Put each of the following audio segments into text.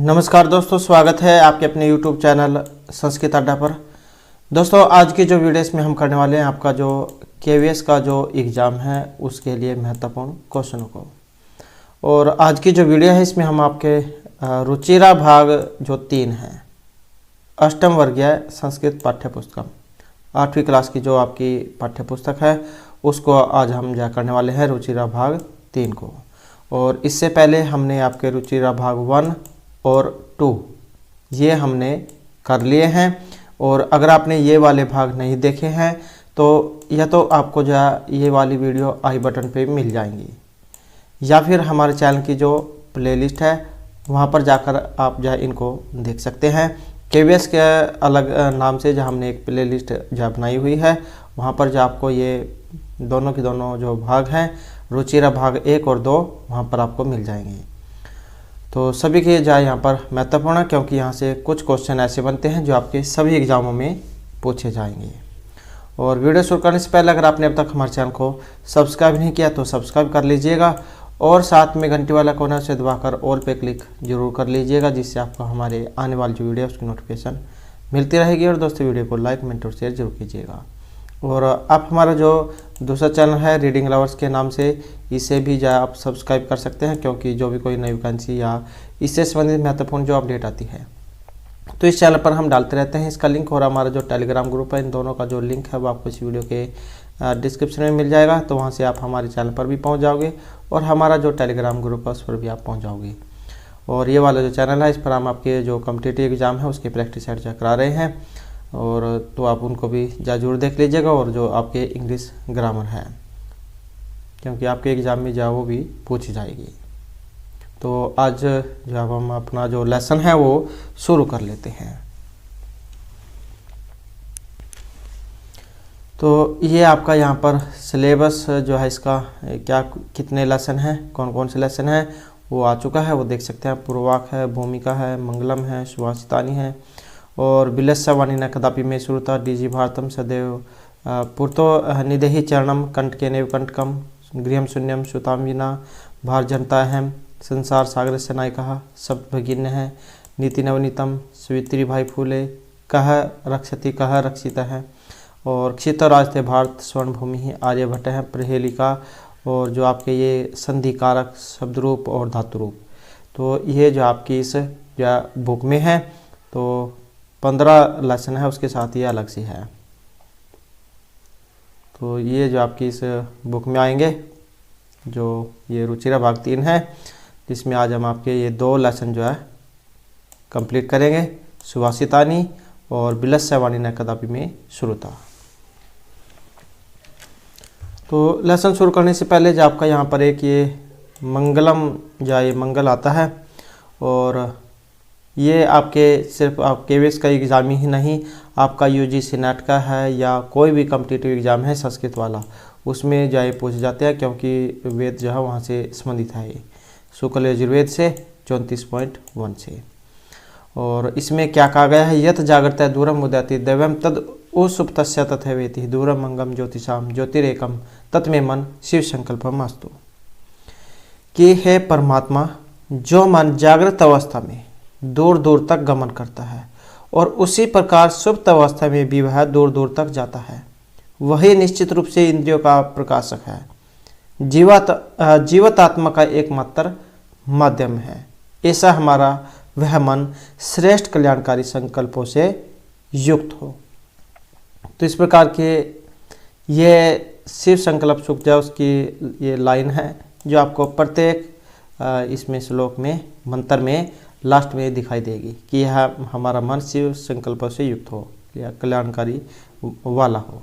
नमस्कार दोस्तों, स्वागत है आपके अपने YouTube चैनल संस्कृत अड्डा पर। दोस्तों, आज की जो वीडियो इसमें हम करने वाले हैं आपका जो KVS का जो एग्ज़ाम है उसके लिए महत्वपूर्ण क्वेश्चनों को। और आज की जो वीडियो है इसमें हम आपके रुचिरा भाग जो 3 है अष्टम वर्गीय संस्कृत पाठ्यपुस्तक 8वीं क्लास की जो आपकी पाठ्यपुस्तक है उसको आज हम जा करने वाले हैं रुचिरा भाग 3 को। और इससे पहले हमने आपके रुचिरा भाग 1 और 2 ये हमने कर लिए हैं। और अगर आपने ये वाले भाग नहीं देखे हैं तो या तो आपको जो ये वाली वीडियो आई बटन पे मिल जाएंगी या फिर हमारे चैनल की जो प्लेलिस्ट है वहाँ पर जाकर आप जो इनको देख सकते हैं। KVS के अलग नाम से जो हमने एक प्लेलिस्ट जो बनाई हुई है वहाँ पर जो आपको ये दोनों के दोनों जो भाग हैं रुचिरा भाग 1 और 2 वहाँ पर आपको मिल जाएंगे। तो सभी के जाए यहाँ पर महत्वपूर्ण है क्योंकि यहाँ से कुछ क्वेश्चन ऐसे बनते हैं जो आपके सभी एग्जामों में पूछे जाएंगे। और वीडियो शुरू करने से पहले अगर आपने अब तक हमारे चैनल को सब्सक्राइब नहीं किया तो सब्सक्राइब कर लीजिएगा और साथ में घंटी वाला कोना से दबाकर ऑल पे क्लिक जरूर कर लीजिएगा, जिससे आपको हमारे आने वाली जो वीडियो उसकी नोटिफिकेशन मिलती रहेगी। और दोस्तों, वीडियो को लाइक कमेंट और शेयर जरूर कीजिएगा। और आप हमारा जो दूसरा चैनल है रीडिंग लवर्स के नाम से, इसे भी जो आप सब्सक्राइब कर सकते हैं क्योंकि जो भी कोई नई वैकेंसी या इससे संबंधित महत्वपूर्ण जो अपडेट आती है तो इस चैनल पर हम डालते रहते हैं। इसका लिंक और हमारा जो टेलीग्राम ग्रुप है इन दोनों का जो लिंक है वो आपको इस वीडियो के डिस्क्रिप्शन में मिल जाएगा। तो वहाँ से आप हमारे चैनल पर भी पहुँच जाओगे और हमारा जो टेलीग्राम ग्रुप है उस पर भी आप पहुँच जाओगे। और ये वाला जो चैनल है इस पर हम आपके जो कॉम्पिटिटिव एग्जाम है उसके प्रैक्टिस सेट करा रहे हैं, और तो आप उनको भी जरूर देख लीजिएगा। और जो आपके इंग्लिश ग्रामर है क्योंकि आपके एग्ज़ाम में जो वो भी पूछी जाएगी। तो आज जब हम अपना जो लेसन है वो शुरू कर लेते हैं। तो ये आपका यहाँ पर सिलेबस जो है इसका क्या कितने लेसन हैं, कौन कौन से लेसन हैं वो आ चुका है, वो देख सकते हैं। पूर्वाक है, भूमिका है, मंगलम है, सुभाषितानी है और बिलस्सा वाणी न कदापि में श्रुता डीजी भारतम सदैव पुरतो निदेहि चरणम कंटकेनेव कंटकम गृहम शून्यम श्रुताम विना भार जनता अहम संसार सागर से नायिका शब्द भगिन्य है नीति नवनीतम सवित्री भाई फूले कह रक्षति कह रक्षित है और क्षित राजते भारत स्वर्ण भूमि ही आर्यभट्ट है प्रहेलिका। और जो आपके ये संधि कारक शब्द रूप और धातु रूप, तो ये जो आपकी इस बुक में है तो 15 लेसन है, उसके साथ ये अलग से है। तो ये जो आपकी इस बुक में आएंगे जो ये रुचिरा भाग 3 है, जिसमें आज हम आपके ये 2 लेसन जो है कंप्लीट करेंगे, सुभाषितानी और बिलस्सा वाणी न कदापि में श्रुता। तो लेसन शुरू करने से पहले जो आपका यहाँ पर एक ये मंगलम जो ये मंगल आता है, और ये आपके सिर्फ आप KVS का एग्ज़ाम ही नहीं, आपका UGC नेट का है या कोई भी कॉम्पिटिटिव एग्ज़ाम है संस्कृत वाला उसमें जो है पूछे जाते हैं क्योंकि वेद जो है वहाँ से संबंधित है। ये शुक्ल यजुर्वेद से 34.1 से। और इसमें क्या कहा गया है, यत जागृत दूरम मुदति दैवम तद उसुप्तस्य तथैवेति दूरम अंगम ज्योतिषाम ज्योतिरेकम तत्मे मन शिव संकल्पम अस्तु। कि हे परमात्मा, जो मन जागृत अवस्था में दूर दूर तक गमन करता है और उसी प्रकार सुप्त अवस्था में भी वह दूर दूर तक जाता है, वही निश्चित रूप से इंद्रियों का प्रकाशक है, जीवतात्मा का एकमात्र माध्यम है। ऐसा हमारा वह मन श्रेष्ठ कल्याणकारी संकल्पों से युक्त हो। तो इस प्रकार के ये शिव संकल्प सुख जा उसकी ये लाइन है जो आपको प्रत्येक इसमें श्लोक में मंत्र में लास्ट में दिखाई देगी कि यह हमारा मन शिव संकल्पों से युक्त हो या कल्याणकारी वाला हो।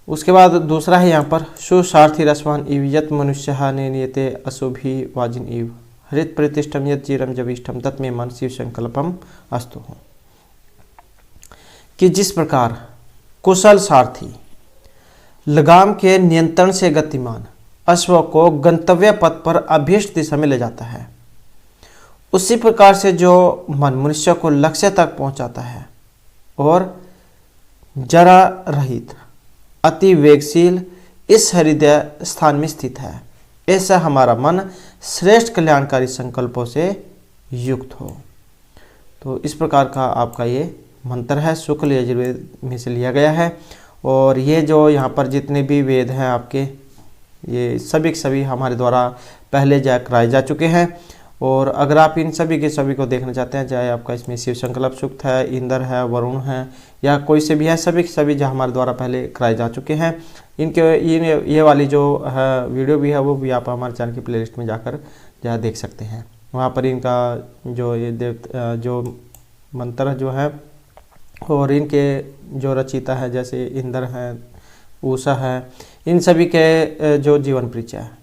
उसके बाद दूसरा है यहाँ पर सुसार्थी रसवान इव यत मनुष्य नियते अशुभि वाजिन इव हृत प्रतिष्ठम यत चिरम जविष्ठम तत्मे मन शिव संकल्पम अस्तु हो। कि जिस प्रकार कुशल सारथी लगाम के नियंत्रण से गतिमान अश्व को गंतव्य पथ पर अभीष्ट दिशा में ले जाता है, उसी प्रकार से जो मन मनुष्य को लक्ष्य तक पहुंचाता है और जरा रहित अति वेगशील इस हृदय स्थान में स्थित है, ऐसा हमारा मन श्रेष्ठ कल्याणकारी संकल्पों से युक्त हो। तो इस प्रकार का आपका ये मंत्र है, शुक्ल यजुर्वेद में से लिया गया है। और ये जो यहाँ पर जितने भी वेद हैं आपके, ये सभी के सभी हमारे द्वारा पहले कराए जा चुके हैं। और अगर आप इन सभी के सभी को देखना चाहते हैं, चाहे आपका इसमें शिव संकल्प सूक्त है, इंद्र है, वरुण है, या कोई से भी है, सभी के सभी जो हमारे द्वारा पहले कराए जा चुके हैं, इनके ये वाली जो है वीडियो भी है वो भी आप हमारे चैनल की प्लेलिस्ट में जाकर देख सकते हैं। वहाँ पर इनका जो ये जो मंत्र जो है और इनके जो रचयिता है जैसे इंद्र है, उषा है, इन सभी के जो जीवन परिचय है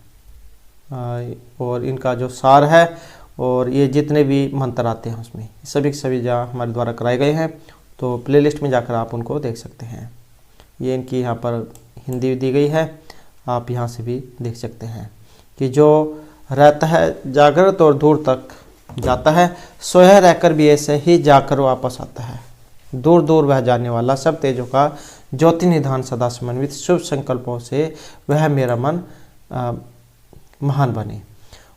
और इनका जो सार है और ये जितने भी मंत्र आते हैं उसमें सभी के सभी जहाँ हमारे द्वारा कराए गए हैं। तो प्लेलिस्ट में जाकर आप उनको देख सकते हैं। ये इनकी यहाँ पर हिंदी दी गई है, आप यहाँ से भी देख सकते हैं कि जो रहता है जागृत और दूर तक जाता है, सोया रहकर भी ऐसे ही जाकर वापस आता है। दूर दूर वह जाने वाला सब तेजों का ज्योति निधान सदा समन्वित, शुभ संकल्पों से वह मेरा मन महान बने।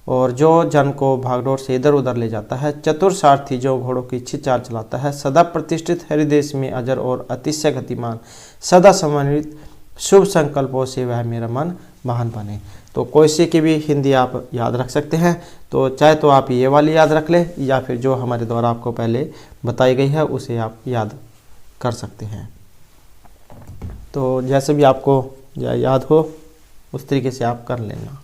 और जो जन को भागदौड़ से इधर उधर ले जाता है, चतुर सारथी जो घोड़ों की इच्छित चाल चलाता है, सदा प्रतिष्ठित हृदय में अजर और अतिशय गतिमान, सदा समन्वित, शुभ संकल्पों से वह मेरा मन महान बने। तो कोई सी की भी हिंदी आप याद रख सकते हैं। तो चाहे तो आप ये वाली याद रख लें या फिर जो हमारे द्वारा आपको पहले बताई गई है उसे आप याद कर सकते हैं। तो जैसे भी आपको याद हो उस तरीके से आप कर लेना।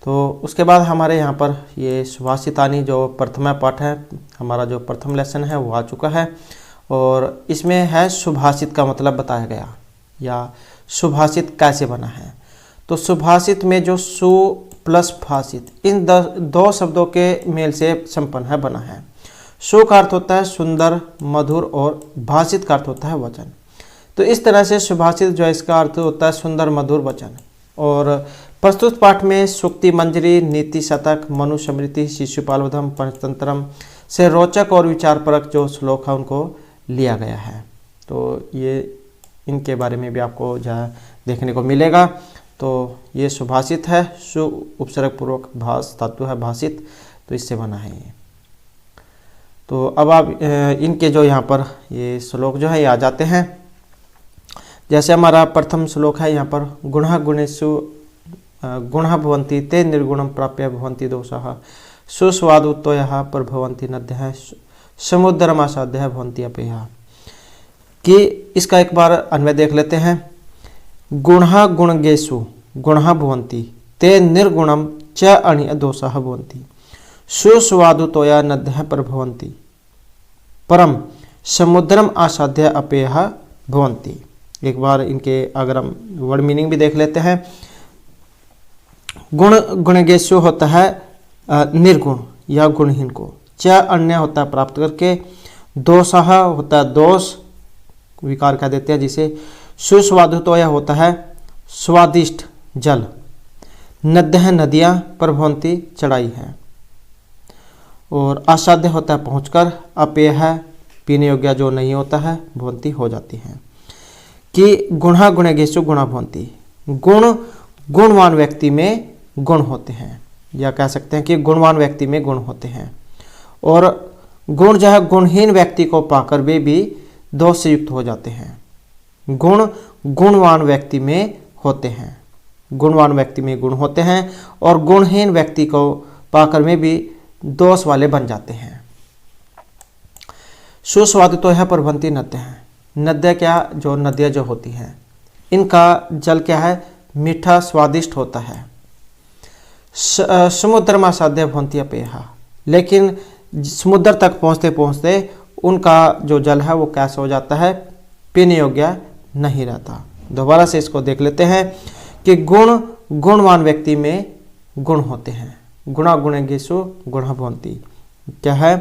तो उसके बाद हमारे यहाँ पर ये सुभाषितानी जो प्रथमा पाठ है, हमारा जो प्रथम लेसन है वो आ चुका है। और इसमें है सुभाषित का मतलब बताया गया या सुभाषित कैसे बना है। तो सुभाषित में जो सु प्लस भाषित, इन दो शब्दों के मेल से संपन्न है बना है। सु का अर्थ होता है सुंदर, मधुर, और भाषित का अर्थ होता है वचन। तो इस तरह से सुभाषित जो है इसका अर्थ होता है सुंदर, मधुर, वचन। और प्रस्तुत पाठ में सूक्ति मंजरी, नीति शतक, मनु स्मृति, शिशुपालवधम, पंचतंत्रम से रोचक और विचारपरक जो श्लोक है उनको लिया गया है। तो ये इनके बारे में भी आपको जहाँ देखने को मिलेगा। तो ये सुभाषित है, सु उपसर्ग पूर्वक भाष धातु है भाषित, तो इससे बना है ये। तो अब आप इनके जो यहाँ पर ये श्लोक जो है ये आ जाते हैं। जैसे हमारा प्रथम श्लोक है यहाँ पर, गुणः गुणेषु गुणः भवन्ति ते निर्गुणं प्राप्य भवन्ति दोषाः, सुस्वादुत्वयः प्रभवन्ति नद्यः, समुद्रमासाद्यः भवन्ति अपेयः। कि इसका एक बार अन्वय देख लेते हैं। गुणः गुणगेषु गुणः भवन्ति ते निर्गुणं च अणि दोषाः भवन्ति, सुस्वादुत्वया नद्यः प्रभवन्ति परम समुद्रम आसाद्य अपेयः भवन्ति। एक बार इनके अगर हम वर्ड मीनिंग भी देख लेते हैं। गुण गुणगेषु होता है निर्गुण या गुणहीन को, च अन्य होता है प्राप्त करके, दोषः होता है दोष विकार कह देते हैं जिसे, सुस्वादुत्वय होता है स्वादिष्ट जल, नद्यः नदियाँ, प्रभवन्ति चढ़ाई है, और असाध्य होता है पहुँचकर, अपेय है पीने योग्य जो नहीं होता है, भवन्ति हो जाती है। कि गुणः गुणगेषु गुणा भवन्ति, गुण गुणवान व्यक्ति में गुण होते हैं, या कह सकते हैं कि गुणवान व्यक्ति में गुण होते हैं। और गुण जो है गुणहीन व्यक्ति को पाकर वे भी दोष से युक्त हो जाते हैं। गुण गुणवान व्यक्ति में होते हैं, गुणवान व्यक्ति में गुण होते हैं, और गुणहीन व्यक्ति को पाकर में भी दोष वाले बन जाते हैं। सुस्वादितो है प्रभवन्ति नद्य है, नद्य क्या जो नदियाँ जो होती हैं इनका जल क्या है मीठा स्वादिष्ट होता है। समुद्रमा साध्य भवन्ति अपेयः, लेकिन समुद्र तक पहुँचते पहुँचते उनका जो जल है वो कैसा हो जाता है, पीने योग्य नहीं रहता। दोबारा से इसको देख लेते हैं कि गुण गुणवान व्यक्ति में गुण होते हैं, गुणा गुणगेषु गुणः भवन्ति, क्या है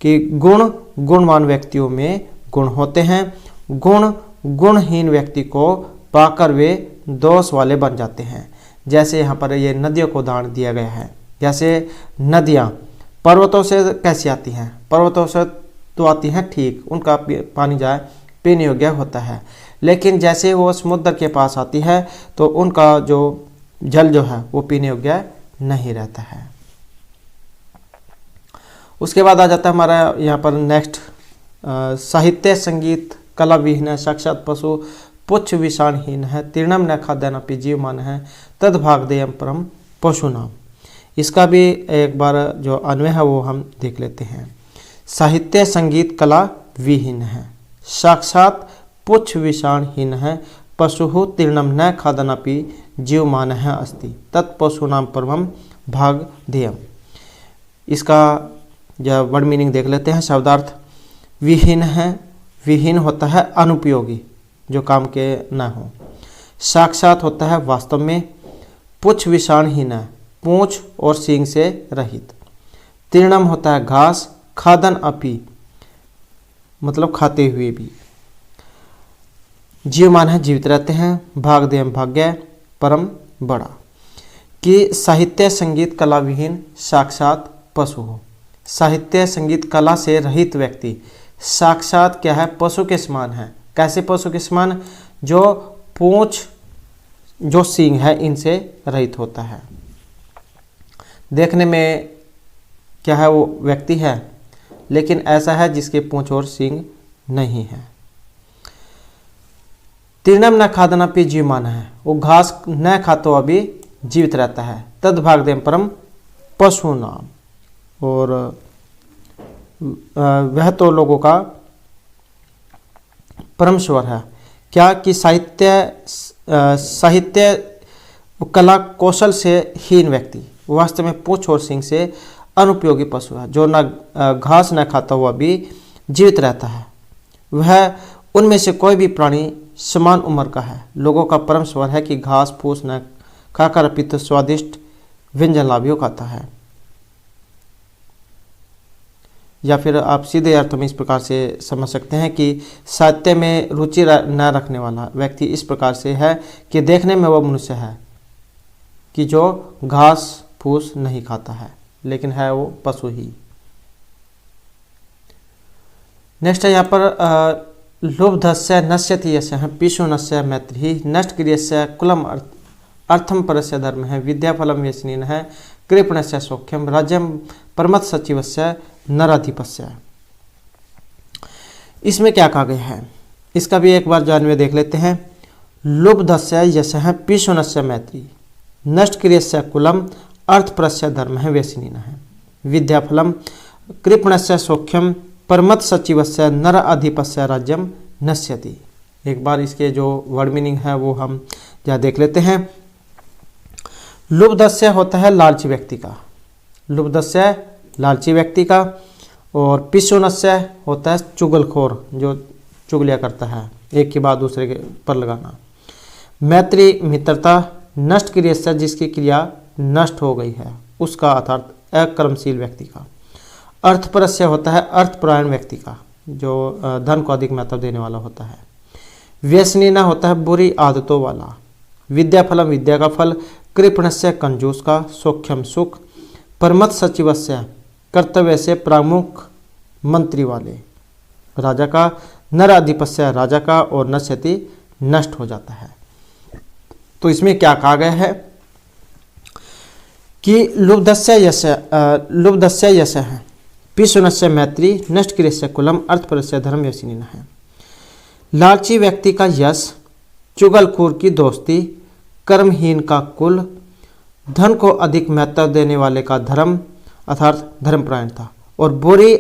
कि गुण गुणवान व्यक्तियों में गुण होते हैं, गुण गुणहीन व्यक्ति को पाकर वे दोष वाले बन जाते हैं। जैसे यहाँ पर ये नदियों को उदाहरण दिया गया है। जैसे नदियाँ पर्वतों से कैसी आती हैं, पर्वतों से तो आती हैं ठीक, उनका पानी जाए पीने योग्य होता है, लेकिन जैसे वो समुद्र के पास आती है तो उनका जो जल जो है वो पीने योग्य नहीं रहता है। उसके बाद आ जाता है हमारा यहाँ पर नेक्स्ट, साहित्य संगीत कला विहीन है, साक्षात पशु पुच्छ विषाणहीन है, तीर्णम न खाद्यानपि जीवमान है, तद भागदेयम परम पशु नाम। इसका भी एक बार जो अन्वय है वो हम देख लेते हैं। साहित्य संगीत कला विहीन है, साक्षात पुच्छ विषाणहीन है, पशु तीर्णम न खादनापि जीवमान है अस्ति, तत्पशु नाम परमम भागधेयम। इसका जब वर्ड मीनिंग देख लेते हैं। शब्दार्थ विहीन है, विहीन होता है अनुपयोगी, जो काम के न हो। साक्षात होता है वास्तव में, पुच्छ विषाणहीन है, पूंछ और सींग से रहित। तीर्णम होता है घास, खादन अपि मतलब खाते हुए भी। जीवमान है जीवित रहते हैं, भागदेयम भाग्य, परम बड़ा। कि साहित्य संगीत कला विहीन साक्षात पशु हो। साहित्य संगीत कला से रहित व्यक्ति साक्षात क्या है, पशु के समान है। कैसे पशु के समान? जो पूंछ जो सींग है इनसे रहित होता है। देखने में क्या है, वो व्यक्ति है, लेकिन ऐसा है जिसके पूंछ और सींग नहीं है। तीर्णम न खादनापि जीवमान है, वो घास न खातो अभी जीवित रहता है। तद भागदेयम परम पशु नाम, और वह तो लोगों का परम स्वर है। क्या कि साहित्य कला कौशल से हीन व्यक्ति वास्तव में पूंछ और सींग से अनुपयोगी पशु है, जो न घास न खाता हुआ भी जीवित रहता है। वह उनमें से कोई भी प्राणी समान उम्र का है। लोगों का परम स्वर है कि घास फूस न खाकर अपितु स्वादिष्ट व्यंजन लाभियों खाता है। या फिर आप सीधे अर्थ में इस प्रकार से समझ सकते हैं कि साहित्य में रुचि न रखने वाला व्यक्ति इस प्रकार से है कि देखने में वह मनुष्य है कि जो घास फूस नहीं खाता है, लेकिन है वो पशु ही। नेक्स्ट है यहाँ पर लुब्धस्य नश्यति यस्य है, पिशुनस्य मैत्री, नष्ट क्रियस्य कुलम अर्थम परस्य धर्म है, विद्याफलम व्यसनीन है, कृपणस्य सौख्यम, राज्यम परमत सचिवस्य नराधिपस्य। इसमें क्या कहा गया है, इसका भी एक बार जानवे देख लेते हैं। लुब्धस्य यस्य है, पिशुनस्य मैत्री, नष्ट क्रियस्य कुलम अर्थप्रस्य धर्म है, व्यसनीन है, विद्याफलम कृपणस्य सौख्यम, परमत सचिवस्य नर अधिपस्य राज्यम नश्यति। एक बार इसके जो वर्ड मीनिंग है वो हम यहाँ देख लेते हैं। लुब्धस्य होता है लालची व्यक्ति का, लुब्धस्य लालची व्यक्ति का, और पिशुनस्य होता है चुगलखोर, जो चुगलिया करता है, एक के बाद दूसरे के पर लगाना। मैत्री मित्रता, नष्ट क्रियस्य जिसकी क्रिया नष्ट हो गई है उसका, अर्थात अकर्मशील व्यक्ति का। अर्थपरस्य होता है अर्थपरायण व्यक्ति का, जो धन को अधिक महत्व देने वाला होता है। व्यसनीना होता है बुरी आदतों वाला। विद्याफलम विद्या का फल, कृपणस्य कंजूस का, सौख्यम सुख, परमत सचिवस्य कर्तव्य से प्रमुख मंत्री वाले राजा का, नर अधिपस्य राजा का, और नश्यति नष्ट हो जाता है। तो इसमें क्या कहा गया है कि लुब्धस्य यश है, पिशुनस्य मैत्री, नष्ट क्रियस्य कुलम, अर्थपरस्य धर्म व्यसनीन है। लालची व्यक्ति का यश, चुगलखोर की दोस्ती, कर्महीन का कुल, धन को अधिक महत्व देने वाले का धर्म अर्थात धर्मपरायण था, और बुरी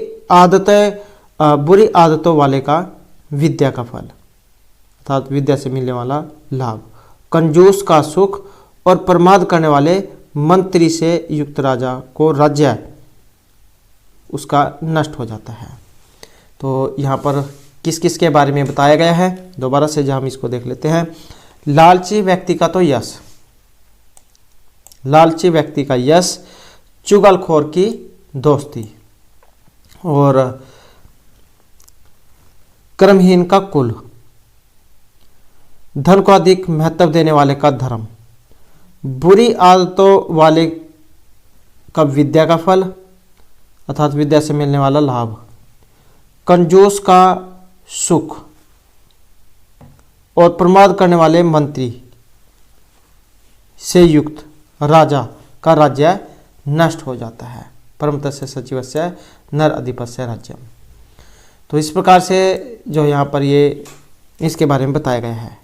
आदतों वाले का विद्या का फल अर्थात विद्या से मिलने वाला लाभ, कंजूस का सुख, और प्रमाद करने वाले मंत्री से युक्त राजा को राज्य उसका नष्ट हो जाता है। तो यहाँ पर किस किस के बारे में बताया गया है, दोबारा से जब हम इसको देख लेते हैं। लालची व्यक्ति का तो यश, लालची व्यक्ति का यश, चुगलखोर की दोस्ती, और कर्महीन का कुल, धन को अधिक महत्व देने वाले का धर्म, बुरी आदतों वाले का विद्या का फल अर्थात विद्या से मिलने वाला लाभ, कंजूस का सुख, और प्रमाद करने वाले मंत्री से युक्त राजा का राज्य नष्ट हो जाता है। परमतस्य सचिवस्य नर अधिपस्य राज्यम। तो इस प्रकार से जो यहाँ पर ये इसके बारे में बताया गया है।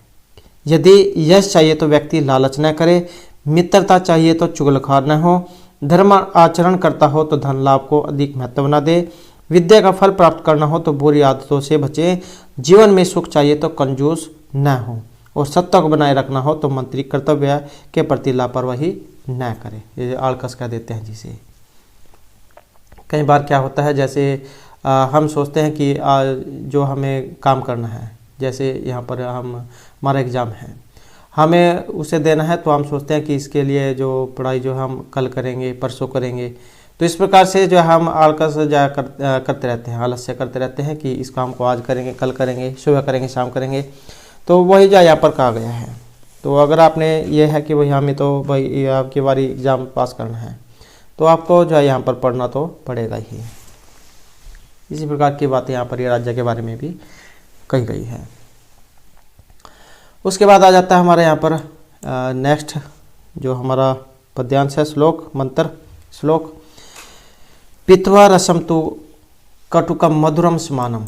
यदि यश चाहिए तो व्यक्ति लालच न करे, मित्रता चाहिए तो चुगलखोर न हो, धर्म आचरण करता हो तो धन लाभ को अधिक महत्व न दे, विद्या का फल प्राप्त करना हो तो बुरी आदतों से बचे, जीवन में सुख चाहिए तो कंजूस न हो, और सत्ता को बनाए रखना हो तो मंत्री कर्तव्य के प्रति लापरवाही न करे। ये आलकस कह देते हैं जिसे। कई बार क्या होता है, जैसे हम सोचते हैं कि जो हमें काम करना है, जैसे यहाँ पर हमारा एग्ज़ाम है, हमें उसे देना है, तो हम सोचते हैं कि इसके लिए जो पढ़ाई जो हम कल करेंगे, परसों करेंगे। तो इस प्रकार से जो हम आलकस करते रहते हैं, आलस्य करते रहते हैं कि इस काम को आज करेंगे, कल करेंगे, सुबह करेंगे, शाम करेंगे। तो वही जो यहाँ पर कहा गया है। तो अगर आपने ये है कि भाई हमें तो भाई आपकी बारी एग्ज़ाम पास करना है, तो आपको जो है यहाँ पर पढ़ना तो पड़ेगा ही। इसी प्रकार की बातें यहाँ पर ये राज्य के बारे में भी कही गई है। उसके बाद आ जाता है हमारे यहाँ पर नेक्स्ट जो हमारा पद्यांश है, श्लोक, मंत्र श्लोक। पित्वा रसम तु कटुकम मधुरम समानम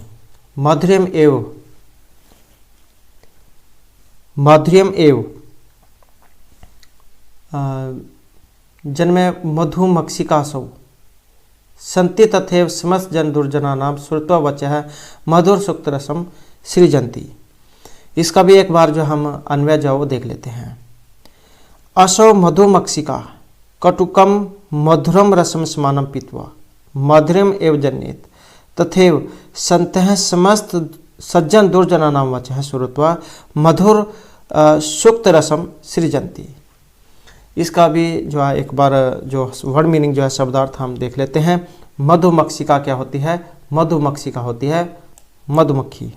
माधुर्यम एव जन्मे मधुमक्षिकासौ संति तथैव समस्त जन दुर्जनानाम श्रुत्वा वचः मधुर सुक्त रसम सृजन्ति। इसका भी एक बार जो हम अन्वय जो वो देख लेते हैं। असौ मधुमक्षिका कटुकम मधुरम रसम समानम पीत्वा मधुरम एव जन्येत तथैव संतः समस्त सज्जन दुर्जनानाम वचः श्रुत्वा मधुर सुक्त रसम सृजन्ति। इसका भी जो है एक बार जो वर्ड मीनिंग जो है शब्दार्थ हम देख लेते हैं। मधुमक्षिका क्या होती है? मधुमक्षिका होती है मधुमक्खी।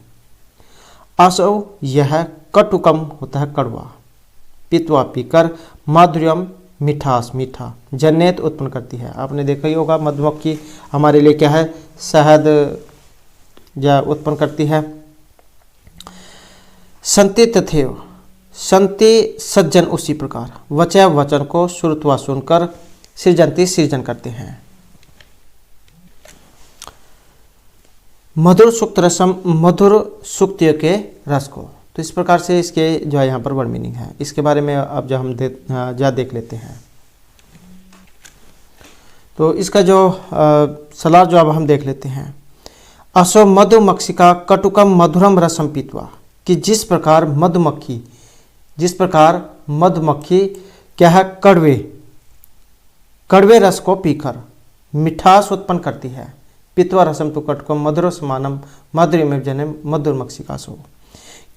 असौ यह कटुकम होता है कड़वा, पीत्वा पीकर, माधुर्यम मिठास मीठा, जन्नत उत्पन्न करती है। आपने देखा ही होगा मधुमक्खी हमारे लिए क्या है? शहद या उत्पन्न करती है। संति तथैव, संति सज्जन उसी प्रकार, वचः वचन को श्रुत्वा सुनकर, सृजन्ति सृजन करते हैं। मधुर सुक्त रसम, मधुर सुक्तियों के रस को। तो इस प्रकार से इसके जो है यहाँ पर वर्ड मीनिंग है। इसके बारे में अब जो हम देख लेते हैं। तो इसका जो सलाह जो अब हम देख लेते हैं। असो मधुमक्षिका कटुकम मधुरम रसम पीत्वा, कि जिस प्रकार मधुमक्खी क्या है? कड़वे रस को पीकर मिठास उत्पन्न करती है। पीत्वा रसम तु कटुकम मधुर समानम माधुर्यमेव जन्म मधुर्मक्षिकासु,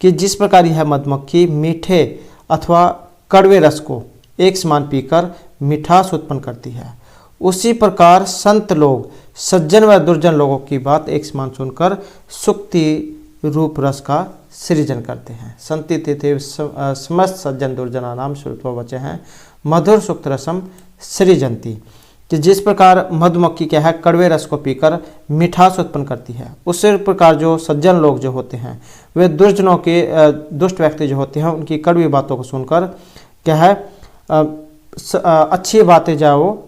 कि जिस प्रकार यह मधुमक्खी मीठे अथवा कड़वे रस को एक समान पीकर मिठास उत्पन्न करती है, उसी प्रकार संत लोग सज्जन व दुर्जन लोगों की बात एक समान सुनकर सुक्ति रूप रस का सृजन करते हैं। संति तिथि समस्त सज्जन दुर्जना नाम श्रुत्वा वचः मधुर सुक्त रसम सृजन्ति, कि जिस प्रकार मधुमक्खी क्या है? कड़वे रस को पीकर मिठास उत्पन्न करती है, उसी प्रकार जो सज्जन लोग जो होते हैं वे दुर्जनों के दुष्ट व्यक्ति जो होते हैं उनकी कड़वी बातों को सुनकर क्या है? अच्छी बातें जो वो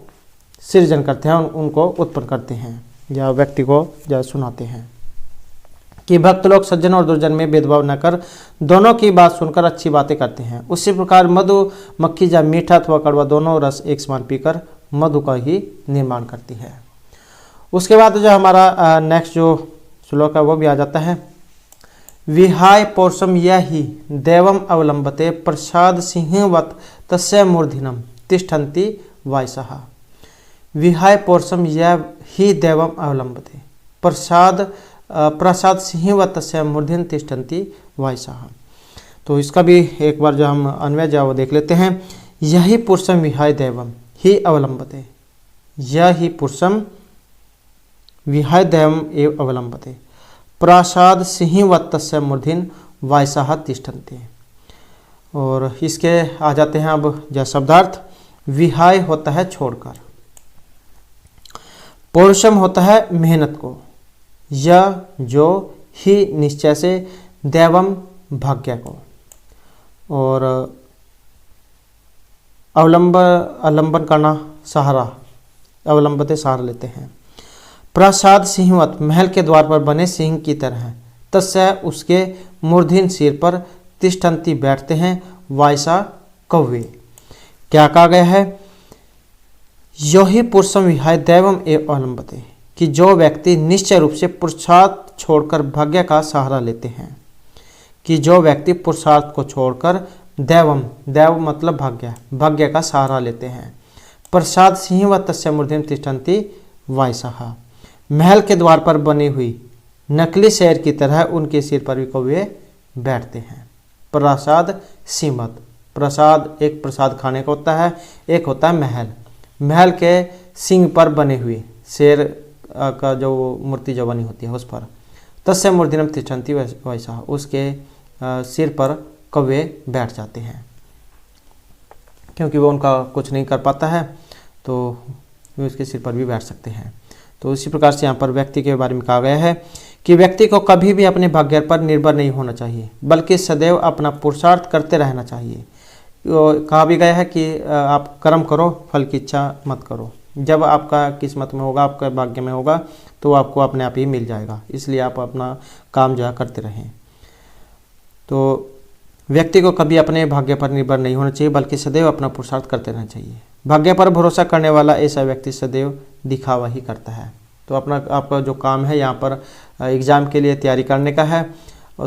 सृजन करते हैं, उनको उत्पन्न करते हैं या व्यक्ति को जो सुनाते हैं। कि भक्त लोग सज्जन और दुर्जन में भेदभाव न कर दोनों की बात सुनकर अच्छी बातें करते हैं, उसी प्रकार मधुमक्खी या मीठा अथवा कड़वा दोनों रस एक समान पीकर मधु का ही निर्माण करती है। उसके बाद जो हमारा नेक्स्ट जो श्लोक है वो भी आ जाता है। विहाय पौरुषम यहि देवम अवलंबते प्रसाद सिंहवत तस्य मूर्धिनम तिष्ठन्ति वायसः। विहाय पौरुषम यहि देवम अवलंबते प्रसाद सिंहवत तस्य मूर्धिन तिष्ठन्ति वायसः। तो इसका भी एक बार जो हम अन्वय जो वो देख लेते हैं। यही पुरुषम विहाय देवम ही अवलंबते, यही पुरुषम विहाय देवम एव अवलंबते प्रासाद सिंहवत तस्य मूर्धिन वायसः तिष्ठन्ति। और इसके आ जाते हैं अब जो शब्दार्थ। विहाय होता है छोड़कर, पौरुषम होता है मेहनत को, यह जो ही निश्चय से, देवम भाग्य को, और अवलंबन करना सहारा, अवलंबते सहारा लेते हैं। प्रासाद सिंहवत, महल के द्वार पर बने सिंह की तरह। तस्य, उसके मूर्धीन सिर पर, तिष्ठन्ति, बैठते हैं, वायसा, कौवे। क्या कहा गया है? यो ही पुरुषम विहाय दैवम एवं अवलंबते, कि जो व्यक्ति निश्चय रूप से पुरुषार्थ छोड़कर भाग्य का सहारा लेते हैं, कि जो व्यक्ति पुरुषार्थ को छोड़कर दैवम, दैव मतलब भाग्य, भाग्य का सहारा लेते हैं। प्रसाद सिंह व तस्य मूर्धन्यम तिष्ठन्ति वायसः, महल के द्वार पर बनी हुई नकली शेर की तरह उनके सिर पर भी कौवे बैठते हैं। प्रसाद सीमत, प्रसाद एक प्रसाद खाने का होता है, एक होता है महल। महल के सिंह पर बने हुए शेर का जो मूर्ति जो बनी होती है उस पर। तस्य मूर्धन्यम तिष्ठन्ति वायसः, उसके सिर पर कौवे बैठ जाते हैं, क्योंकि वो उनका कुछ नहीं कर पाता है तो वे उसके सिर पर भी बैठ सकते हैं। तो इसी प्रकार से यहाँ पर व्यक्ति के बारे में कहा गया है कि व्यक्ति को कभी भी अपने भाग्य पर निर्भर नहीं होना चाहिए, बल्कि सदैव अपना पुरुषार्थ करते रहना चाहिए। कहा भी गया है कि आप कर्म करो, फल की इच्छा मत करो। जब आपका किस्मत में होगा, आपका भाग्य में होगा, तो आपको अपने आप ही मिल जाएगा। इसलिए आप अपना काम जो है करते रहें। तो व्यक्ति को कभी अपने भाग्य पर निर्भर नहीं होना चाहिए, बल्कि सदैव अपना पुरुषार्थ करते रहना चाहिए। भाग्य पर भरोसा करने वाला ऐसा व्यक्ति सदैव दिखावा ही करता है। तो आपका जो काम है यहाँ पर एग्ज़ाम के लिए तैयारी करने का है,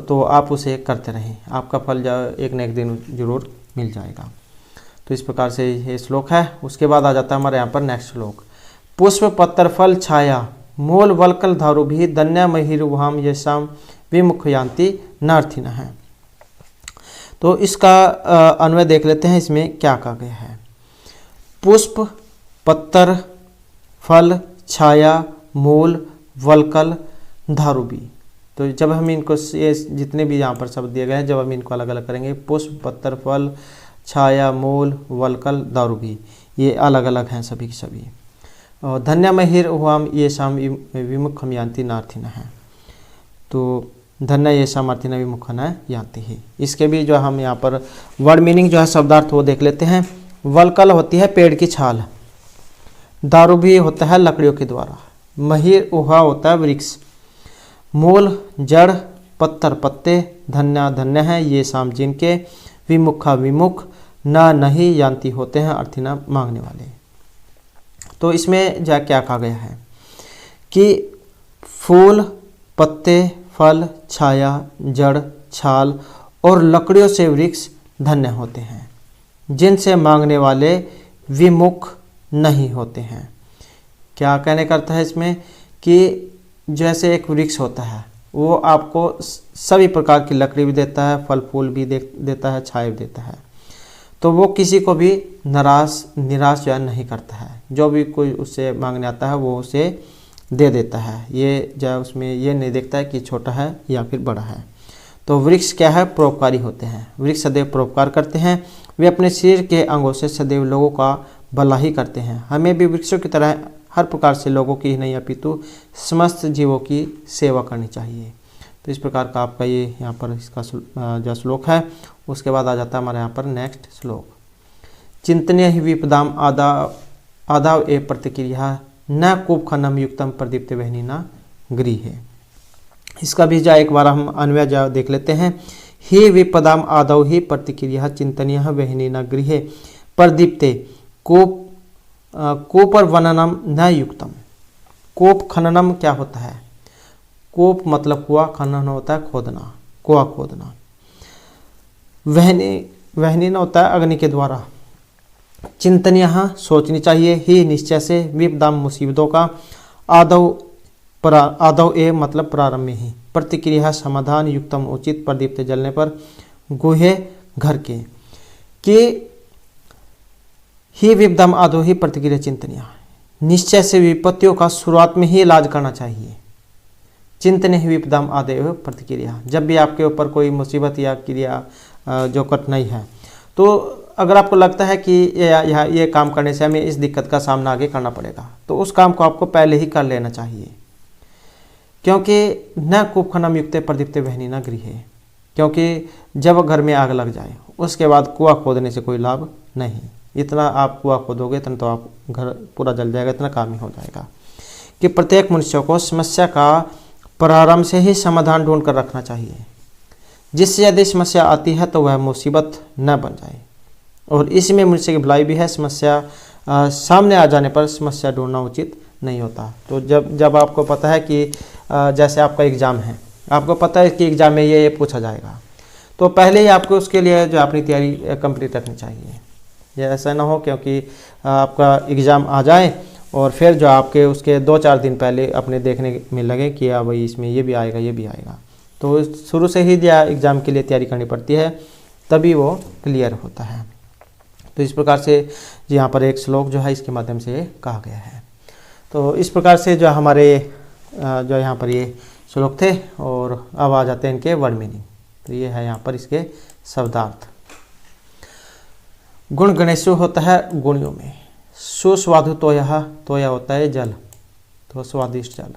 तो आप उसे करते रहें, आपका फल एक न एक दिन जरूर मिल जाएगा। तो इस प्रकार से ये श्लोक है। उसके बाद आ जाता है हमारे यहाँ पर नेक्स्ट श्लोक। पुष्प पत्र फल छाया मूल वल्कल धारुभि धन्य महिरुहाम यशाम विमुखयांति नार्थिन है। तो इसका अन्वय देख लेते हैं, इसमें क्या कहा गया है। पुष्प, पत्तर, फल, छाया, मूल, वल्कल, धारुबी। तो जब हम इनको, ये जितने भी यहाँ पर शब्द दिए गए हैं, जब हम इनको अलग अलग करेंगे, पुष्प, पत्तर, फल, छाया, मूल, वल्कल, दारुबी, ये अलग अलग हैं सभी की सभी। और धन्य महिर हुआम ये शाम विमुखम यान्ति नार्थिन है। तो धन्य ये सामर्थ्य न विमुखन यान्ति ही। इसके भी जो हम यहाँ पर वर्ड मीनिंग जो है शब्दार्थ वो देख लेते हैं। वल्कल होती है पेड़ की छाल, दारू भी होता है लकड़ियों के द्वारा, महिर उहा होता है वृक्ष, मूल जड़, पत्तर पत्ते, धन्य धन्य है ये शाम जिनके, विमुखा विमुख, न नहीं यान्ति होते हैं अर्थिना मांगने वाले। तो इसमें क्या कहा गया है कि फूल, पत्ते, फल, छाया, जड़, छाल और लकड़ियों से वृक्ष धन्य होते हैं, जिनसे मांगने वाले विमुख नहीं होते हैं। क्या कहने का अर्थ है इसमें कि जैसे एक वृक्ष होता है, वो आपको सभी प्रकार की लकड़ी भी देता है, फल फूल भी देता है, छाया भी देता है, तो वो किसी को भी निराश जो है नहीं करता है। जो भी कोई उससे मांगने आता है वो उसे दे देता है। ये जो है उसमें ये नहीं देखता है कि छोटा है या फिर बड़ा है। तो वृक्ष क्या है, परोपकारी होते हैं। वृक्ष सदैव परोपकार करते हैं, वे अपने शरीर के अंगों से सदैव लोगों का भला ही करते हैं। हमें भी वृक्षों की तरह हर प्रकार से लोगों की ही नहीं अपितु समस्त जीवों की सेवा करनी चाहिए। तो इस प्रकार का आपका ये यहाँ पर इसका जो श्लोक है। उसके बाद आ जाता है हमारे यहाँ पर नेक्स्ट श्लोक। चिंतनीय ही विपदाम आदाव ए प्रतिक्रिया न कूप खनम युक्तम प्रदीप्त वहनी न गृह। इसका भी एक बार हम अन्वय देख लेते हैं। ही विपदाम आदौ ही प्रतिक्रिया चिंतनीय वहनी न गृह प्रदीप्ते कोपर वननम न युक्तम। कोप खननम क्या होता है? कोप मतलब कुआ, खनन होता है खोदना, कुआ खोदना। वहनी न होता है अग्नि के द्वारा। चिंतनीय सोचनी चाहिए, ही निश्चय से, विपदाम मुसीबतों का, आदौ ए मतलब प्रारंभ में ही, प्रतिक्रिया समाधान, युक्तम उचित, प्रदीप्त जलने पर, गुहे घर के, कि ही विपदम आदो ही प्रतिक्रिया चिंतनीय, निश्चय से विपत्तियों का शुरुआत में ही इलाज करना चाहिए। चिंतन ही विपदम आदेव प्रतिक्रिया, जब भी आपके ऊपर कोई मुसीबत या क्रिया जो कठिनाई है, तो अगर आपको लगता है कि ये काम करने से हमें इस दिक्कत का सामना आगे करना पड़ेगा, तो उस काम को आपको पहले ही कर लेना चाहिए। क्योंकि न कूप खनम युक्त प्रदीप्त वहनी न गृह, क्योंकि जब घर में आग लग जाए उसके बाद कुआं खोदने से कोई लाभ नहीं। इतना आप कुआं खोदोगे इतना तो आप घर पूरा जल जाएगा, इतना काम ही हो जाएगा। कि प्रत्येक मनुष्य को समस्या का प्रारंभ से ही समाधान ढूंढ कर रखना चाहिए, जिससे यदि समस्या आती है तो वह मुसीबत न बन जाए। और इसमें मनुष्य की भलाई भी है। समस्या सामने आ जाने पर समस्या ढूंढना उचित नहीं होता। तो जब आपको पता है कि जैसे आपका एग्ज़ाम है, आपको पता है कि एग्ज़ाम में ये पूछा जाएगा, तो पहले ही आपको उसके लिए जो अपनी तैयारी कंप्लीट रखनी चाहिए। ये ऐसा ना हो क्योंकि आपका एग्ज़ाम आ जाए और फिर जो आपके उसके 2-4 दिन पहले अपने देखने में लगे कि हाँ भाई इसमें ये भी आएगा ये भी आएगा। तो शुरू से ही जो एग्ज़ाम के लिए तैयारी करनी पड़ती है, तभी वो क्लियर होता है। तो इस प्रकार से यहाँ पर एक श्लोक जो है इसके माध्यम से कहा गया है। तो इस प्रकार से जो हमारे जो यहाँ पर ये श्लोक थे, और अब आ जाते हैं इनके वर्ड मीनिंग। तो ये है यहाँ पर इसके शब्दार्थ। गुण गणेशु होता है गुणियों में। सुस्वादु तो यह होता है जल, तो स्वादिष्ट जल।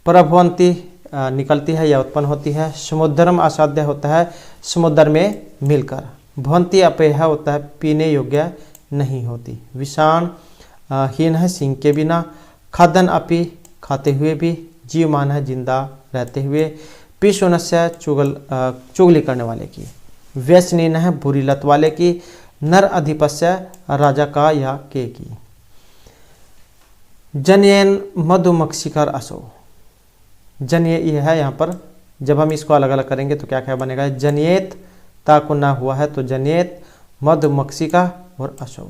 प्रभवंती निकलती है या उत्पन्न होती है। समुद्रम असाध्य होता है समुद्र में मिलकर। भवंती अपेय होता है पीने योग्य नहीं होती। विषाण हीन है सिंह के बिना। खादन अपि खाते हुए भी। जीवमान है जिंदा रहते हुए। पिशुनस्य चुगली करने वाले की। व्यसनीन है बुरी लत वाले की। नर अधिपस्य राजा का या के की। जन्येन मधुमक्षिकर असो। जन्य ये है यहाँ पर, जब हम इसको अलग अलग करेंगे तो क्या क्या बनेगा। जनियत ताकु ना हुआ है तो जनियत मधुमक्षिका और असो।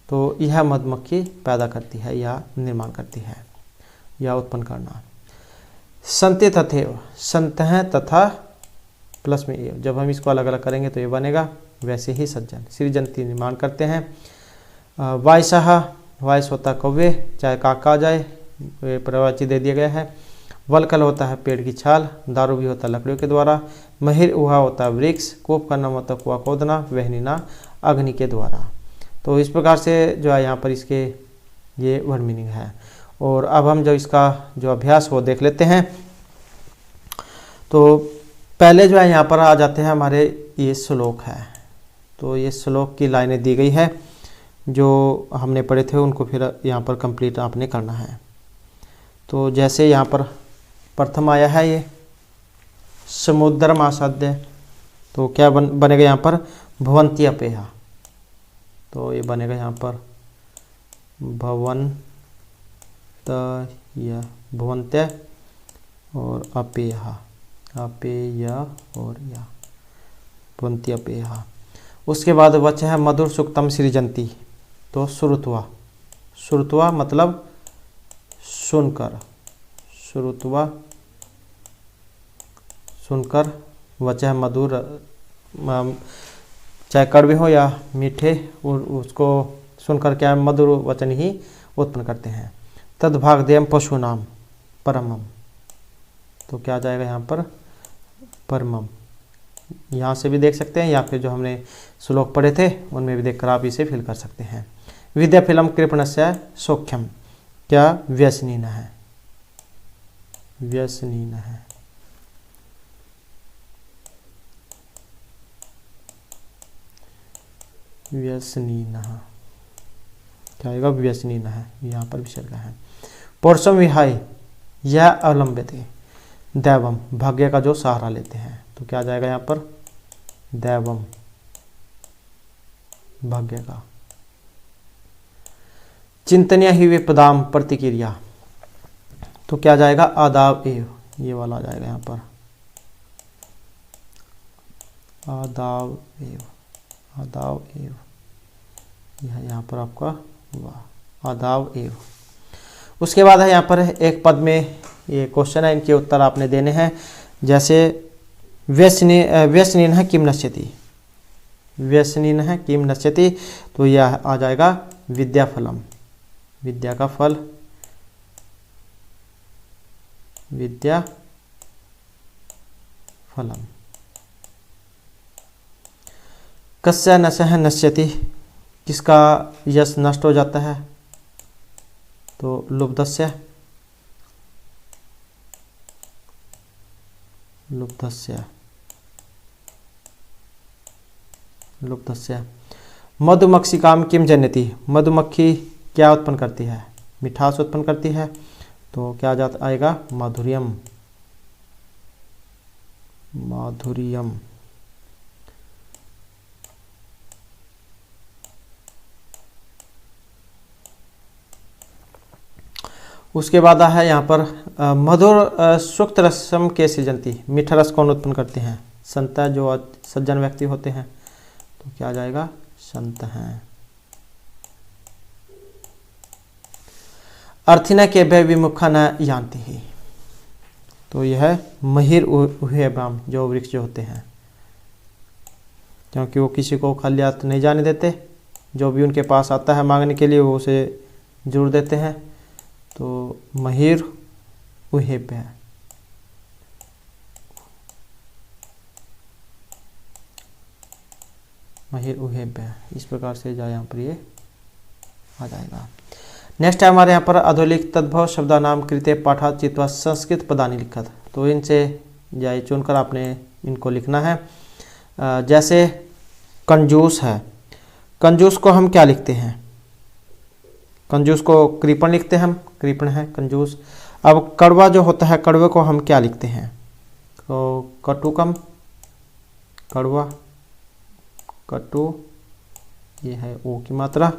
तो यह मधुमक्खी पैदा करती है या निर्माण करती है या उत्पन्न करना। संते तथेव, संत हैं तथा प्लस में एव, जब हम इसको अलग अलग करेंगे तो ये बनेगा। वैसे ही सज्जन सृजंती निर्माण करते हैं। वायसहा, वायस होता कौवे चाहे काका जाए, प्रवाची दे दिया गया है। वलकल होता है पेड़ की छाल। दारू भी होता है लकड़ियों के द्वारा। महिर उहा होता है वृक्ष। कोप करना होता कुआ खोदना। वहनीना अग्नि के द्वारा। तो इस प्रकार से जो है यहाँ पर इसके ये वर्ड मीनिंग है। और अब हम जो इसका जो अभ्यास वो देख लेते हैं। तो पहले जो है यहाँ पर आ जाते हैं हमारे ये श्लोक है। तो ये श्लोक की लाइनें दी गई है जो हमने पढ़े थे, उनको फिर यहाँ पर कंप्लीट आपने करना है। तो जैसे यहाँ पर प्रथम आया है ये समुद्रम आसाध्य, तो क्या बनेगा यहाँ पर भवंती अपेहा। तो ये बनेगा यहाँ पर भवंत्य और अपेहा, अपेय और या भवंती अपेहा। उसके बाद वच है मधुर सुक्तम सृजंती। तो श्रुत्वा, श्रुत्वा मतलब सुनकर, श्रुत्वा सुनकर। वच है मधुर, चाहे कड़वे हो या मीठे, उसको सुनकर क्या मधुर वचन ही उत्पन्न करते हैं। तद्भागदेयम पशु नाम परमम। तो क्या आ जाएगा यहाँ पर परमम। यहाँ से भी देख सकते हैं या फिर जो हमने श्लोक पढ़े थे उनमें भी देखकर आप इसे फिल कर सकते हैं। विद्या फिलम कृपणस्य सौख्यम, क्या व्यसनीन है, व्यसनीन है। व्यसनीन क्या आएगा, व्यसनीन है, यहाँ पर विसर्ग है। पौरुषम विहाय यह अवलंबित दैवम, भाग्य का जो सहारा लेते हैं। तो क्या आ जाएगा यहाँ पर दैवम, भाग्य का। चिंतनीय ही विपदाम प्रतिक्रिया। तो क्या जाएगा आदाव एव, ये वाला आ जाएगा यहाँ पर आदाव एव, आदाव एव, यह यहाँ पर आपका वाह आदाव एव। उसके बाद है यहाँ पर एक पद में ये क्वेश्चन है, इनके उत्तर आपने देने हैं। जैसे व्यसनीन है किम नश्यति, व्यसनीन है किम नश्यति, तो यह आ जाएगा विद्या फलम, विद्या का फल, विद्या फलम। कस्य नशः नश्यति, किसका यश नष्ट हो जाता है। तो लुब्धस्य, लुब्धस्य, लुब्धस्य। मधुमक्षिकाम किम जनयति, मधुमक्खी क्या उत्पन्न करती है, मिठास उत्पन्न करती है। तो क्या जाता आएगा, माधुर्यम, माधुर्यम। उसके बाद है यहाँ पर मधुर सुक्त रसम के सृजंती, मीठा रस कौन उत्पन्न करते हैं, संत जो सज्जन व्यक्ति होते हैं। तो क्या आ जाएगा, संत हैं। अर्थिना के भय विमुखा न यान्ति ही, तो यह महिर उहेबाम जो वृक्ष जो होते हैं, क्योंकि वो किसी को खाली हाथ नहीं जाने देते, जो भी उनके पास आता है मांगने के लिए वो उसे जरूर देते हैं। तो महिर उहेब है, महिर उहेब है, इस प्रकार से जाए यहाँ पर ये आ जाएगा। नेक्स्ट है हमारे यहाँ पर अधोलिख तद्भव शब्दानाम कृते पाठा चित्वा संस्कृत पदानी लिखत। तो इनसे जाए चुनकर आपने इनको लिखना है। जैसे कंजूस है, कंजूस को हम क्या लिखते हैं, कंजूस को कृपण लिखते हैं हम, कृपण है कंजूस। अब कड़वा जो होता है, कड़वे को हम क्या लिखते हैं, तो कटुकम, कड़वा, कटु ये है ओ की मात्रा,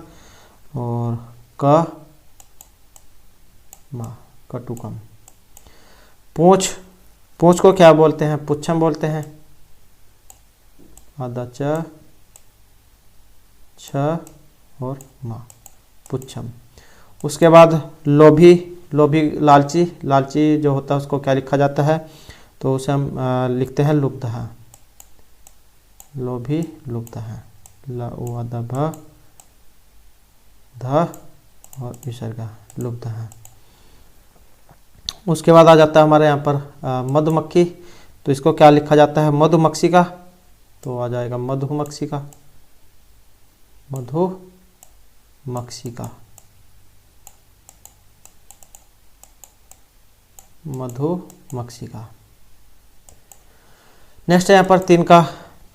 और क मा, कटुकम। पूंछ, पूंछ को क्या बोलते हैं, पुच्छम बोलते हैं, आधा च छ और मा, पुच्छम। उसके बाद लोभी, लोभी लालची, लालची जो होता है उसको क्या लिखा जाता है, तो उसे हम लिखते हैं लुब्ध है, लोभी लुब्ध है, ला उ आधा भ ध और विसर्ग लुब्ध है। उसके बाद आ जाता है हमारे यहाँ पर मधुमक्खी, तो इसको क्या लिखा जाता है, मधुमक्षिका, तो आ जाएगा मधुमक्षिका, मधुमक्षिका, मधुमक्षिका। नेक्स्ट है यहाँ पर तिनका,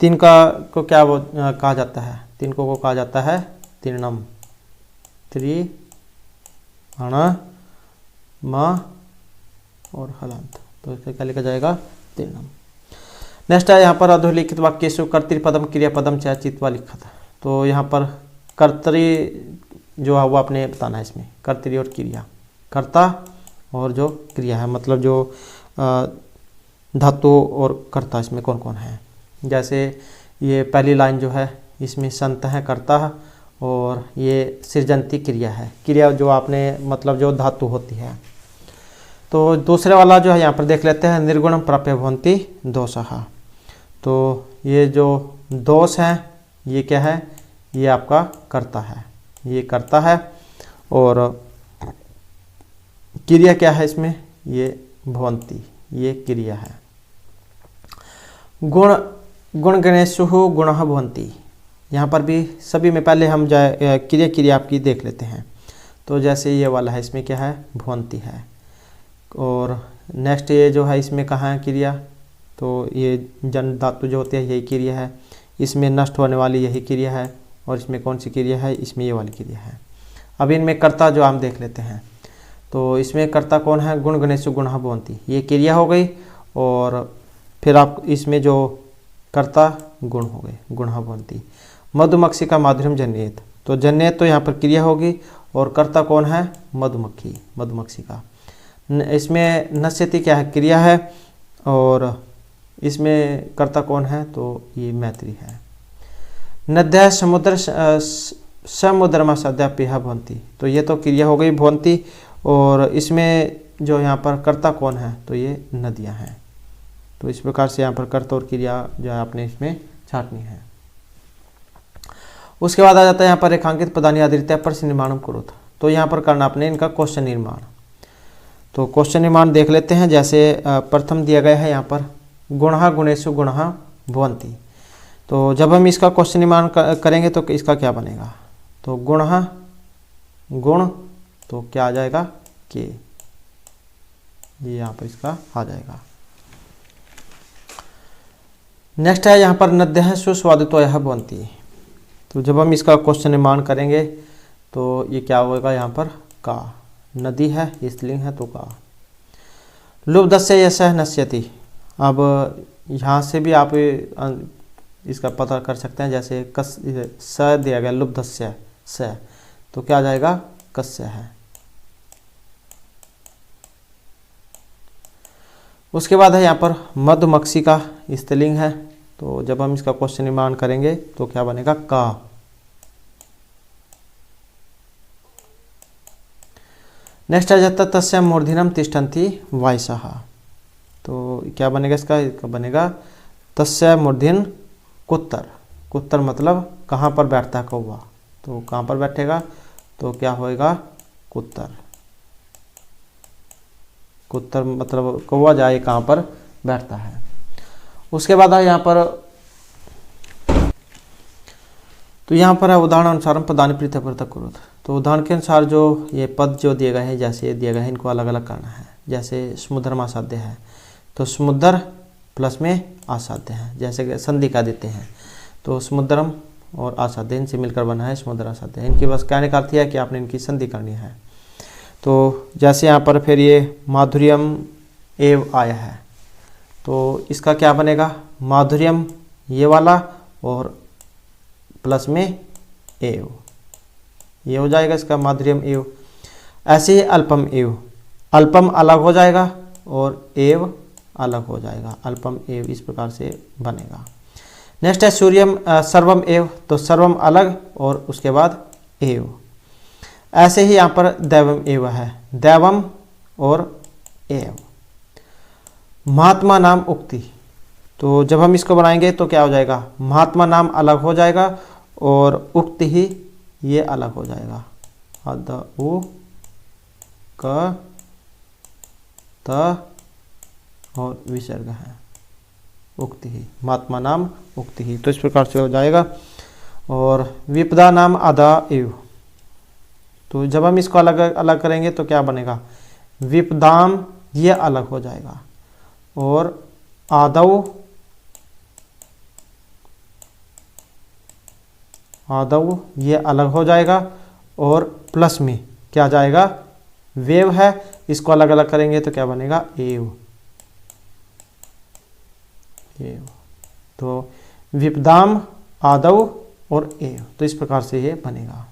तिनका को क्या कहा जाता है, तिनको को कहा जाता है तीर्णम, त्रि अण म और हलंत, तो इसका क्या लिखा जाएगा, तीर्णम। नेक्स्ट है यहाँ पर अधोलिखित वाक्येषु कर्तृपदम क्रियापदम च चित्वा लिखत। तो यहाँ पर कर्तरी जो है वो आपने बताना है, इसमें कर्तरी और क्रिया, कर्ता और जो क्रिया है, मतलब जो धातु और कर्ता इसमें कौन कौन है। जैसे ये पहली लाइन जो है इसमें संत है कर्ता है, और ये सृजंती क्रिया है, क्रिया जो आपने मतलब जो धातु होती है। तो दूसरे वाला जो है यहाँ पर देख लेते हैं, निर्गुणम प्राप्य भवन्ति दोषः। तो ये जो दोष है ये क्या है, ये आपका कर्ता है, ये कर्ता है, और क्रिया क्या है इसमें, ये भवन्ति, ये क्रिया है। गुण, गुण गणेशु गुणः भवन्ति, यहाँ पर भी सभी में पहले हम जाए क्रिया, क्रिया आपकी देख लेते हैं। तो जैसे ये वाला है, इसमें क्या है, भवन्ति है, और नेक्स्ट ये जो है इसमें कहाँ है क्रिया, तो ये जन धातु जो होते हैं यही क्रिया है, इसमें नष्ट होने वाली यही क्रिया है, और इसमें कौन सी क्रिया है, इसमें ये वाली क्रिया है। अब इनमें कर्ता जो हम देख लेते हैं, तो इसमें कर्ता कौन है, गुण गणेशु गुणः भवन्ति, ये क्रिया हो गई, और फिर आप इसमें जो कर्ता गुण हो गए, गुणः भवन्ति। मधुमक्षिका माधुर्यम जन्येत, तो जन्येत तो यहाँ पर क्रिया होगी, और कर्ता कौन है, मधुमक्खी, मधुमक्षिका। इसमें नश्यति क्या है, क्रिया है, और इसमें कर्ता कौन है, तो ये मैत्री है। नद्या समुद्र समुद्रमा सद्या पिहा भवन्ति, तो ये तो क्रिया हो गई भवन्ति, और इसमें जो यहाँ पर कर्ता कौन है, तो ये नदियाँ हैं। तो इस प्रकार से यहाँ पर कर्ता और क्रिया जो है आपने इसमें छांटनी है। उसके बाद आ जाता है यहाँ पर रेखांकित पदानि आधारित प्रश्न निर्माणम कुरुत, तो यहाँ पर करना आपने इनका क्वेश्चन निर्माण। तो क्वेश्चन निर्माण देख लेते हैं। जैसे प्रथम दिया गया है यहाँ पर गुणः गुणेषु गुणः भवन्ति, तो जब हम इसका क्वेश्चन निर्माण करेंगे तो इसका क्या बनेगा, तो गुणः गुण, तो क्या आ जाएगा, के, ये यहाँ पर इसका आ जाएगा। नेक्स्ट है यहाँ पर नद्यः सुस्वादितोयः भवन्ति, तो जब हम इसका क्वेश्चन निर्माण करेंगे तो ये क्या होगा, यहाँ पर का, नदी है, स्त्रीलिंग है तो का। लुब्धस्य यशः नश्यति। अब यहाँ से भी आप इसका पता कर सकते हैं, जैसे कस स दिया गया लुब्धस्य स, तो क्या आ जाएगा, कस्य है। उसके बाद है यहाँ पर मधुमक्खी का स्त्रीलिंग है, तो जब हम इसका क्वेश्चन निर्माण करेंगे तो क्या बनेगा, का। नेक्स्ट आ जाता है तस्य मूर्धन्यम तिष्ठन्ति वायसः। तो क्या बनेगा इसका बनेगा तस्य मूर्धन्य कुत्तर। कुत्तर मतलब कहाँ पर बैठता है, कौवा, तो कहाँ पर बैठेगा, तो क्या होएगा, कुत्तर। कुत्तर मतलब कौवा जाए कहाँ पर बैठता है। उसके बाद है यहाँ पर, तो यहाँ पर है उदाहरण अनुसार पदानि पृथक पृथक कुरुत। तो उदाहरण के अनुसार जो ये पद जो दिए गए हैं, जैसे दिए गए हैं, इनको अलग अलग करना है। जैसे समुद्रम आसाध्य है, तो समुद्र प्लस में आसाध्य है, जैसे संधि का देते हैं, तो समुद्रम और आसाध्य इनसे मिलकर बना है समुद्र आसाध्य। इनकी बस क्या निकालती है कि आपने इनकी संधि करनी है। तो जैसे यहाँ पर फिर ये माधुर्यम एव आया है, तो इसका क्या बनेगा, माधुर्यम ये वाला और प्लस में एव, ये हो जाएगा इसका माधुर्यम एव। ऐसे ही अल्पम एव, अल्पम अलग हो जाएगा और एव अलग हो जाएगा, अल्पम एव इस प्रकार से बनेगा। नेक्स्ट है सूर्यम सर्वम एव, तो सर्वम अलग और उसके बाद एव। ऐसे ही यहाँ पर दैवम एव है, दैवम और एव। महात्मा नाम उक्ति, तो जब हम इसको बनाएंगे तो क्या हो जाएगा, महात्मा नाम अलग हो जाएगा और उक्ति ही ये अलग हो जाएगा। अद उ क त और विसर्ग है, उक्ति ही, महात्मा नाम उक्ति ही, तो इस प्रकार से हो जाएगा। और विपदा नाम आदा एव, तो जब हम इसको अलग अलग करेंगे तो क्या बनेगा, विपदाम ये अलग हो जाएगा और आदव आदव ये अलग हो जाएगा और प्लस में क्या जाएगा, वेव है, इसको अलग अलग करेंगे तो क्या बनेगा, एव एव। तो विपदाम आदव और एव, तो इस प्रकार से ये बनेगा।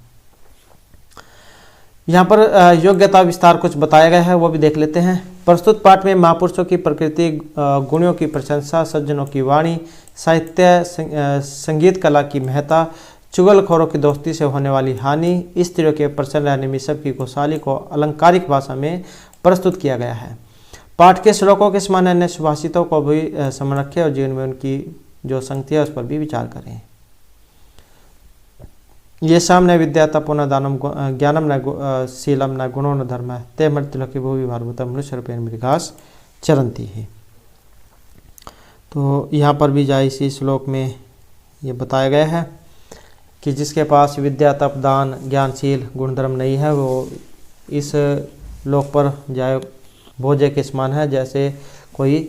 यहाँ पर योग्यता विस्तार कुछ बताया गया है, वो भी देख लेते हैं। प्रस्तुत पाठ में महापुरुषों की प्रकृति, गुणों की प्रशंसा, सज्जनों की वाणी, साहित्य, संगीत कला की महत्ता, चुगलखोरों की दोस्ती से होने वाली हानि, स्त्रियों के प्रसन्न रहने में सबकी खुशहाली को अलंकारिक भाषा में प्रस्तुत किया गया है। पाठ के श्लोकों के समान अन्य सुभाषितों को भी स्मरण रखें और जीवन में उनकी जो संगति है उस पर भी विचार करें। ये सामने विद्या तपो न दानम ज्ञानम न शीलम न गुणो न धर्म ते मृत्युलोके भूवि भारभूतम मनुष्य रूपेण मृगास चरंती है। तो यहाँ पर भी जाए इसी श्लोक में ये बताया गया है कि जिसके पास विद्या तप दान ज्ञानशील गुणधर्म नहीं है वो इस लोक पर जाए भोजे के समान है, जैसे कोई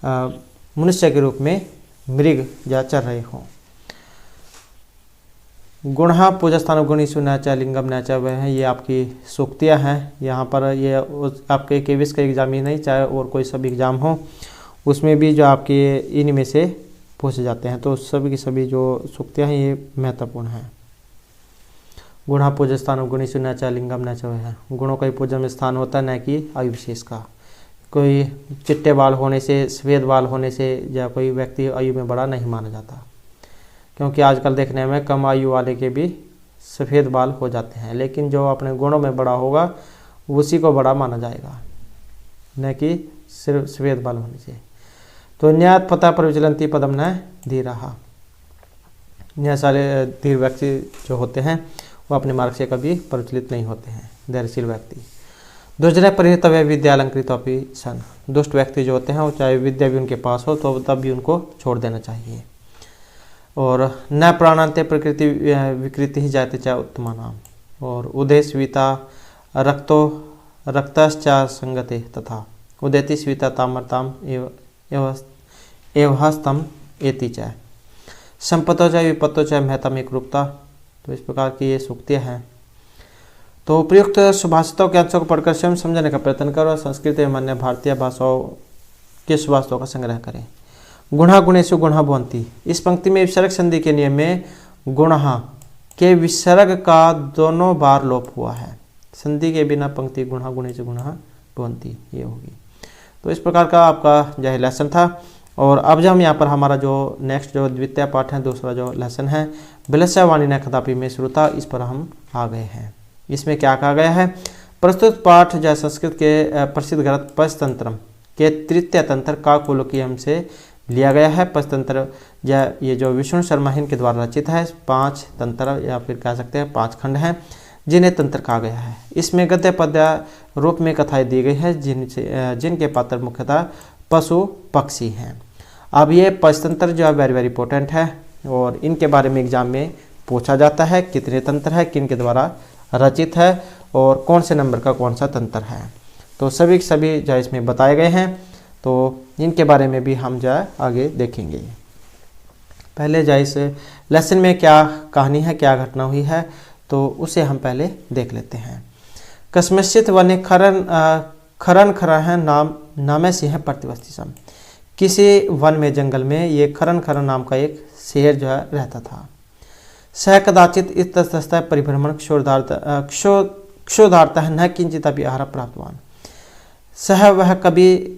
मनुष्य के रूप में मृग या चर रहे हों। गुणहा पूजस्थान गुणीषु नैचा लिंगम नैचा वह है, ये आपकी सूक्तियाँ हैं। यहाँ पर ये आपके केवीएस का एग्जाम ही नहीं, चाहे और कोई सब एग्ज़ाम हो उसमें भी जो आपके इन में से पूछे जाते हैं, तो सभी की सभी जो सूक्तियाँ हैं ये महत्वपूर्ण हैं। गुणा पूज स्थान गुणीषु नैचा लिंगम नैचा वह है, गुणों का ही पूजन में स्थान होता है, न कि आयु विशेष का। कोई चिट्टे बाल होने से, सफ़ेद बाल होने से या कोई व्यक्ति आयु में बड़ा नहीं माना जाता, क्योंकि आजकल देखने में कम आयु वाले के भी सफ़ेद बाल हो जाते हैं, लेकिन जो अपने गुणों में बड़ा होगा उसी को बड़ा माना जाएगा, न कि सिर्फ सफ़ेद बाल होने से। तो न्याय पता पर विचलंती पदम न धीर रहा, न्याय सारे धीर व्यक्ति जो होते हैं वो अपने मार्ग से कभी प्रचलित नहीं होते हैं, धैर्यशील व्यक्ति। दुर्जन परिहृतव्य विद्या अलंकृत अपि सन, दुष्ट व्यक्ति जो होते हैं वो चाहे विद्या भी उनके पास हो तो तब भी उनको छोड़ देना चाहिए। और न प्राणांते प्रकृति विकृति ही जाते चाहे उत्तमा नाम, और उदय स्वीता रक्तो रक्तश्चा संगते तथा उदयति स्वीता तामरताम एवहस्तम एति च संपतो च विपत्तो च महतम एक रूपता तो इस प्रकार की ये सूक्तियाँ हैं। तो उपयुक्त सुभाषितों के अंशों को पढ़कर स्वयं समझने का प्रयत्न करो और संस्कृत एवं अन्य भारतीय भाषाओं के सुभाषितों का संग्रह करें। गुणा गुणेषु गुणा भवन्ति। इस पंक्ति में विसर्ग संधि के नियम में गुणा के विसर्ग का दोनों बार लोप हुआ है। संधि के बिना पंक्ति गुणा गुणेषु गुणा भवन्ति ये होगी। तो इस प्रकार का आपका जो लेसन था। और अब जब हम यहाँ पर हमारा जो नेक्स्ट जो द्वितीय पाठ है, दूसरा जो लेसन है विलस्य वाणी न कदापि में श्रुता, इस पर हम आ गए हैं। इसमें क्या कहा गया है? प्रस्तुत पाठ जो संस्कृत के प्रसिद्ध ग्रंथ पंचतंत्रम के तृतीय तंत्र काकोलोकियम से लिया गया है। पंचतंत्र ये जो विष्णु शर्मा इनके द्वारा रचित है। 5 तंत्र या फिर कह सकते हैं 5 खंड हैं जिन्हें तंत्र कहा गया है। इसमें गद्य पद्य रूप में कथाएं दी गई है जिनके पात्र मुख्यतः पशु पक्षी हैं। अब ये पंचतंत्र जो है वेरी इंपॉर्टेंट है और इनके बारे में एग्जाम में पूछा जाता है। कितने तंत्र है, किन के द्वारा रचित है और कौन से नंबर का कौन सा तंत्र है, तो सभी जो इसमें बताए गए हैं। तो इनके बारे में भी हम जो है आगे देखेंगे। पहले जो इस लेसन में क्या कहानी है, क्या घटना हुई है, तो उसे हम पहले देख लेते हैं। कस्मश्चित वने खरन खरह नामे सिंह प्रतिवस्ती सम। किसी वन में जंगल में ये खरन नाम का एक शेर जो है रहता था। सह कदाचित इतस्तः परिभ्रमण क्षोधार्तः न किंचित अभी आहार प्राप्तवान। सह वह कभी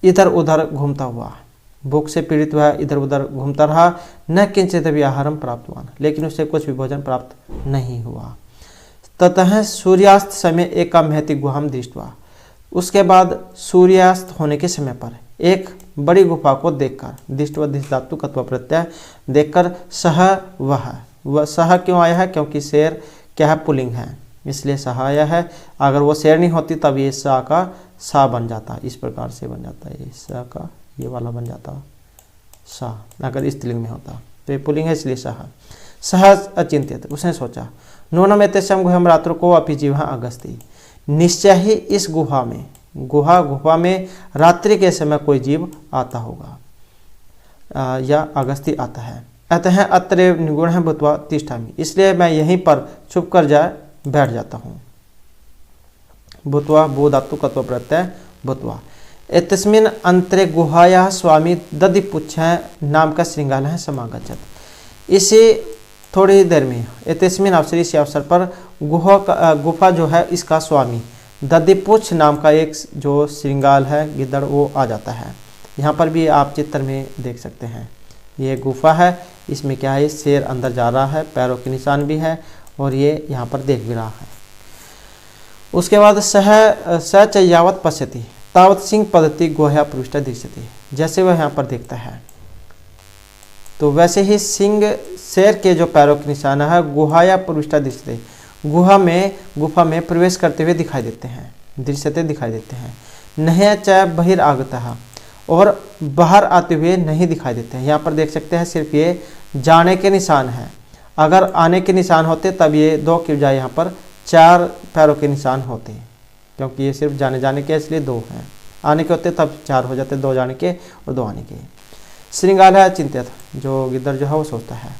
इधर उधर घूमता हुआ, भूख से पीड़ित वह इधर उधर घूमता रहा। न किंचित भी आहारम प्राप्तवान, लेकिन उसे कुछ भी भोजन प्राप्त नहीं हुआ। ततः सूर्यास्त समय एक महति गुहाम दृष्टवा। उसके बाद सूर्यास्त होने के समय पर एक बड़ी गुफा को देखकर, दृष्टवा दिश धातु कत्व प्रत्यय देखकर, सह वह सह क्यों आया है? क्योंकि शेर क्या है? पुल्लिंग है, इसलिए सह आया है। अगर वो शेर नहीं होती तब ये सा का सा बन जाता, इस प्रकार से बन जाता है। ये सा का ये वाला बन जाता सा, अगर स्त्रीलिंग में होता तो ये पुल्लिंग है, इसलिए सह अचिंतित। उसने सोचा नूनम एतेषां गुहायां रात्रौ को अपि जीवः अगस्ति। निश्चय ही इस गुफा में रात्रि के समय कोई जीव आता होगा या अगस्ती आता है। अतः अत्र निगुणः भूत्वा तिष्ठामि। इसलिए मैं यहीं पर छुप कर बैठ जाता हूँ। भूत्वा भू धातु कत्व प्रत्यय भूत्वा। एतस्मिन् अंतरे गुहायाः स्वामी दधिपुच्छ नाम का श्रृंगार समागच्छत्। इसी थोड़ी देर में एतस्मिन् अवसर, इसी अवसर पर गुफा जो है इसका स्वामी दधिपुच्छ नाम का एक जो श्रृंगार है गिद्दड़, वो आ जाता है। यहाँ पर भी आप चित्र में देख सकते हैं, ये गुफा है, इसमें क्या है? शेर अंदर जा रहा है, पैरों के निशान भी है और ये यहाँ पर देख भी रहा है। उसके बाद स चयावत पश्यति तावत सिंह पद्धति गुहा पृष्ठ दृश्यति। जैसे वह यहाँ पर देखता है तो वैसे ही सिंह शेर के जो पैरों के निशान है गुहाया पृष्ठ दृश्यते, गुफा में प्रवेश करते हुए दिखाई देते हैं, दृश्यते दिखाई देते हैं। नहीं च बहिरागतः, और बाहर आते हुए नहीं दिखाई देते हैं। यहाँ पर देख सकते हैं सिर्फ ये जाने के निशान है। अगर आने के निशान होते तब ये 2 की बजाय यहाँ पर 4 पैरों के निशान होते, क्योंकि ये सिर्फ जाने के इसलिए 2 हैं। आने के होते तब 4 हो जाते, 2 जाने के और 2 आने के। श्रृंगार है चिंतित, जो गिद्दड़ जो है वो सोचता है।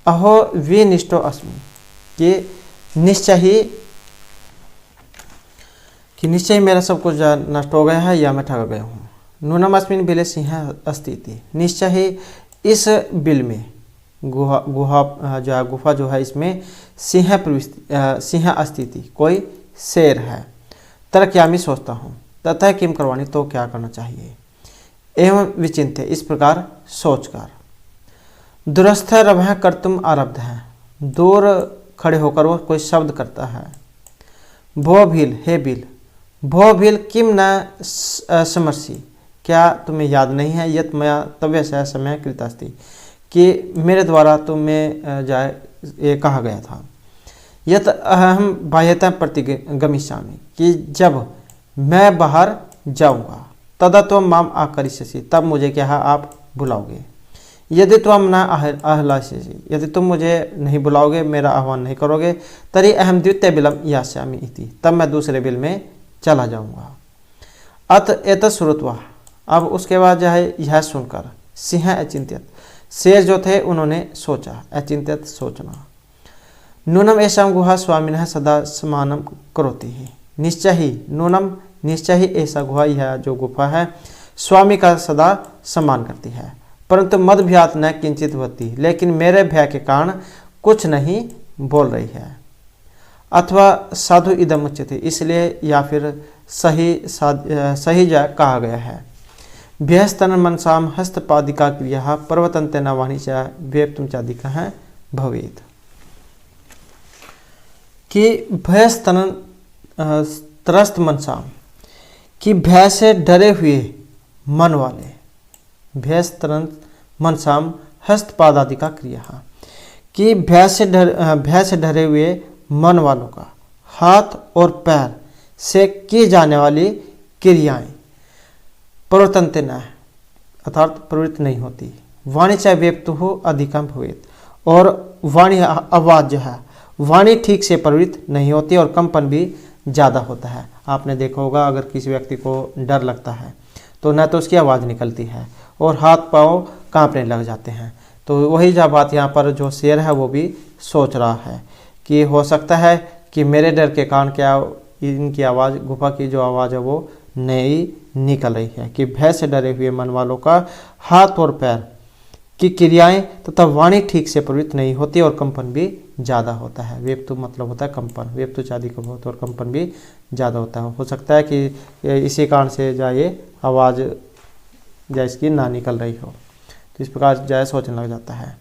अहो विनिष्टो अस्मि, कि निश्चय मेरा सब कुछ नष्ट हो गया है या मैं ठग गया हूँ। नूनम अस्मिन् बिले सिंह अस्ति। निश्चय ही इस बिल में गुफा जो है इसमें सिंह अस्तित्व कोई शेर है। तर्कयामी सोचता हूँ, तथा किम करवानी, तो क्या करना चाहिए। एवं विचिंत्य, इस प्रकार सोचकर। दुरस्थ रवह कर्तुम आरब्ध है, दूर खड़े होकर वो कोई शब्द करता है। भो भील, हे बिल, भो भील किम न समर्सी, क्या तुम्हें याद नहीं है? यत मया तव्य समय कृतास्ति, कि मेरे द्वारा तुम्हें ये कहा गया था। यत अहम बाह्यता प्रतिगमिष्यामि, कि जब मैं बाहर जाऊंगा तदा त्वं माम आकरिष्यसि, तब मुझे क्या है आप बुलाओगे। यदि त्वं न आह्लास्यसि, यदि तुम मुझे नहीं बुलाओगे, मेरा आह्वान नहीं करोगे, तर्हि अहम द्वितीय बिलम यास्यामि इति, तब मैं दूसरे बिल में चला जाऊंगा। अत एतत् श्रुत्वा, अब उसके बाद जो है यह सुनकर, सिंह अचिंत्यत, शेर जो थे उन्होंने सोचा, अचिंत्यत सोचना। नूनम एषां गुहा स्वामिनः सदा समानम करोति ही। निश्चय ही, नूनम निश्चय ही ऐसा गुहा, यह जो गुफा है स्वामी का सदा सम्मान करती है, परंतु मद भयात न किंचित होती, लेकिन मेरे भय के कारण कुछ नहीं बोल रही है। अथवा साधु इदम उच्यते, इसलिए या फिर सही जा कहा गया है। भयस्तन मनसाम हस्तपादिका क्रिया पर्वतंते न वाणी च व्यक्तुम चादिका है भवेत। कि भयस्तन त्रस्त मनसाम, कि भय से डरे हुए मन वाले, भयस्तन मनसाम हस्तपादादि का क्रिया, कि भय से डरे हुए मन वालों का हाथ और पैर से की जाने वाली क्रियाएं प्रवर्तन्ते न, अर्थात प्रवृत्त नहीं होती। वाणी चाहे व्यक्त हो अधिकम भवेत, और वाणी आवाज जो है वाणी ठीक से प्रवृत्त नहीं होती और कंपन भी ज़्यादा होता है। आपने देखा होगा अगर किसी व्यक्ति को डर लगता है तो न तो उसकी आवाज़ निकलती है और हाथ पाँव कांपने लग जाते हैं। तो वही जो बात यहाँ पर जो शेर है वो भी सोच रहा है कि हो सकता है कि मेरे डर के कारण क्या इनकी आवाज़, गुफा की जो आवाज़ है वो नहीं निकल रही है। कि भय से डरे हुए मन वालों का हाथ और पैर की क्रियाएं तथा वाणी ठीक से प्रवृत्त नहीं होती और कंपन भी ज़्यादा होता है। वेप्तु मतलब होता है कंपन, वेप्तु चादि को बहुत, और कंपन भी ज़्यादा होता है। हो सकता है कि इसी कारण से जाए आवाज़ जैसे इसकी ना निकल रही हो, तो इस प्रकार जाए सोचने लग जाता है।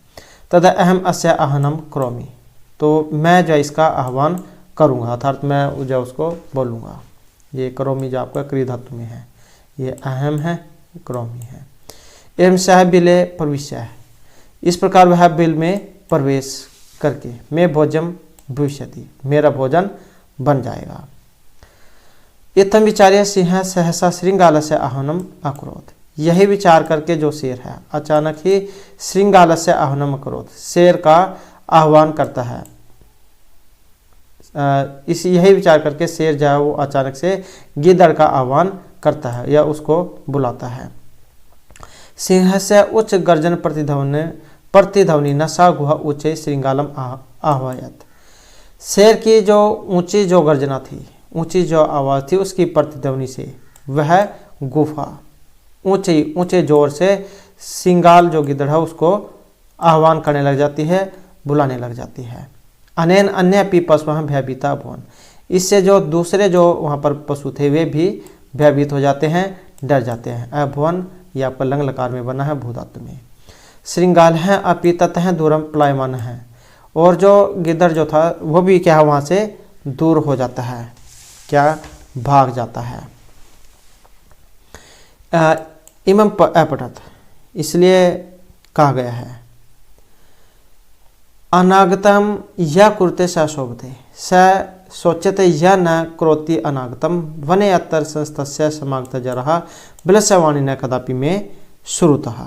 तदा अहम अस्य आहनम क्रोमी, तो मैं जो इसका आह्वान करूँगा, अर्थात मैं जो उसको बोलूँगा। ये क्रोमी जो आपका क्रिया धातु में है, ये अहम है, क्रोमी है। एवं सह बिले प्रविश्य है, इस प्रकार वह बिल में प्रवेश करके मैं भोजन भविष्यति, मेरा भोजन बन जाएगा। इतम विचार्य सिंह सहसा श्रृंगाल से आहनम अक्रोध, यही विचार करके जो शेर है अचानक ही श्रृंगाल से आहनम अक्रोध, शेर का आह्वान करता है। यही विचार करके शेर जो है वो अचानक से गिद्दड़ का आह्वान करता है या उसको बुलाता है। सिंह से उच्च गर्जन प्रतिध्वनि नशा गुहा ऊंचे श्रृंगालम आह्वायत, शेर की जो ऊंची जो गर्जना थी, ऊंची जो आवाज़ थी, उसकी प्रतिध्वनि से वह गुफा ऊंचे जोर से श्रृंगाल जो गिद्दड़ है उसको आह्वान करने लग जाती है, बुलाने लग जाती है। अनेन अन्य पी पशु भयभीता भुवन, इससे जो दूसरे जो वहाँ पर पशु थे वे भी भयभीत हो जाते हैं, डर जाते हैं। अभुवन ये आपका लंग लकार में बना है भूधातु में। श्रृंगाल है अपीतत है दूरम पलायमान है, और जो गिद्दड़ जो था वो भी क्या वहाँ से दूर हो जाता है, क्या भाग जाता है। इमम अपठत, इसलिए कहा गया है अनागतम या कुरते स शोभते स सोचते या न क्रोति अनागतम वने अत्तर संस्तस्य समागत जरहा बिलस्यवाणी न कदापि में श्रुतः,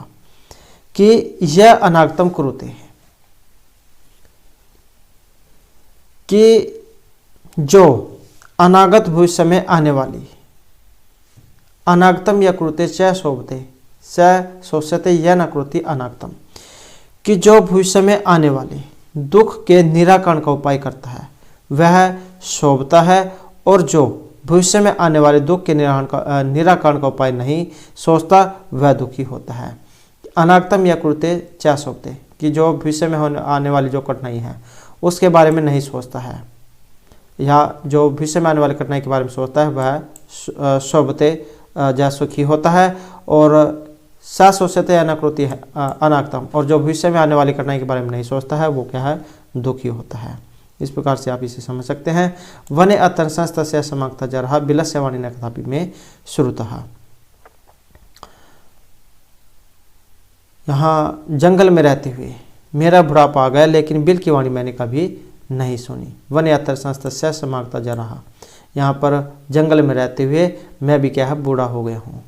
कि यह अनागतम कुरुते, कि जो अनागत भविष्य में आने वाली, अनागतम या कुरुते च शोभते स सोचते या न क्रोति अनागतम, कि जो भविष्य में आने वाले दुख के निराकरण का उपाय करता है वह शोभता है, और जो भविष्य में आने वाले दुख के निराकरण का उपाय नहीं सोचता वह दुखी होता है। अनागतम या कुरुते च शोभते, कि जो भविष्य में आने वाली जो कठिनाई है उसके बारे में नहीं सोचता है, या जो भविष्य में आने वाली कठिनाई के बारे में सोचता है वह शोभते जा सुखी होता है। और सा सोचते अनाकृति है अनागतम, और जो भविष्य में आने वाली कठिनाई के बारे में नहीं सोचता है वो क्या है, दुखी होता है। इस प्रकार से आप इसे समझ सकते हैं। वने अतन संस्था से समागता जरहा बिलस्य वाणी न कदापि में श्रुतः, यहाँ जंगल में रहते हुए मेरा बुढ़ापा आ गया लेकिन बिल की वाणी मैंने कभी नहीं सुनी। वने अतर संस्था से समागता जरहा, यहाँ पर जंगल में रहते हुए मैं भी क्या है, बूढ़ा हो गया हूँ।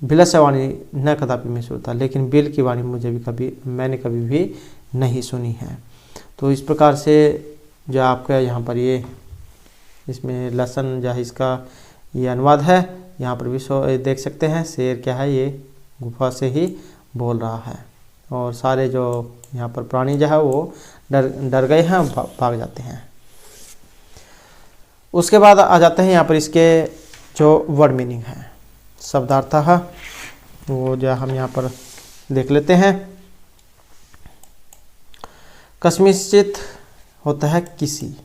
बिलस्य वाणी न कदापि में श्रुता, लेकिन बिल की वाणी मैंने कभी भी नहीं सुनी है। तो इस प्रकार से जो आपका यहाँ पर ये इसमें लसन जो है इसका ये अनुवाद है, यहाँ पर भी देख सकते हैं शेर क्या है, ये गुफा से ही बोल रहा है, और सारे जो यहाँ पर प्राणी जो है वो डर गए हैं, भाग जाते हैं। उसके बाद आ जाते हैं यहाँ पर इसके जो वर्ड मीनिंग है, शब्दार्थ है, वो जो हम यहाँ पर देख लेते हैं। कस्मिंश्चित होता है किसी,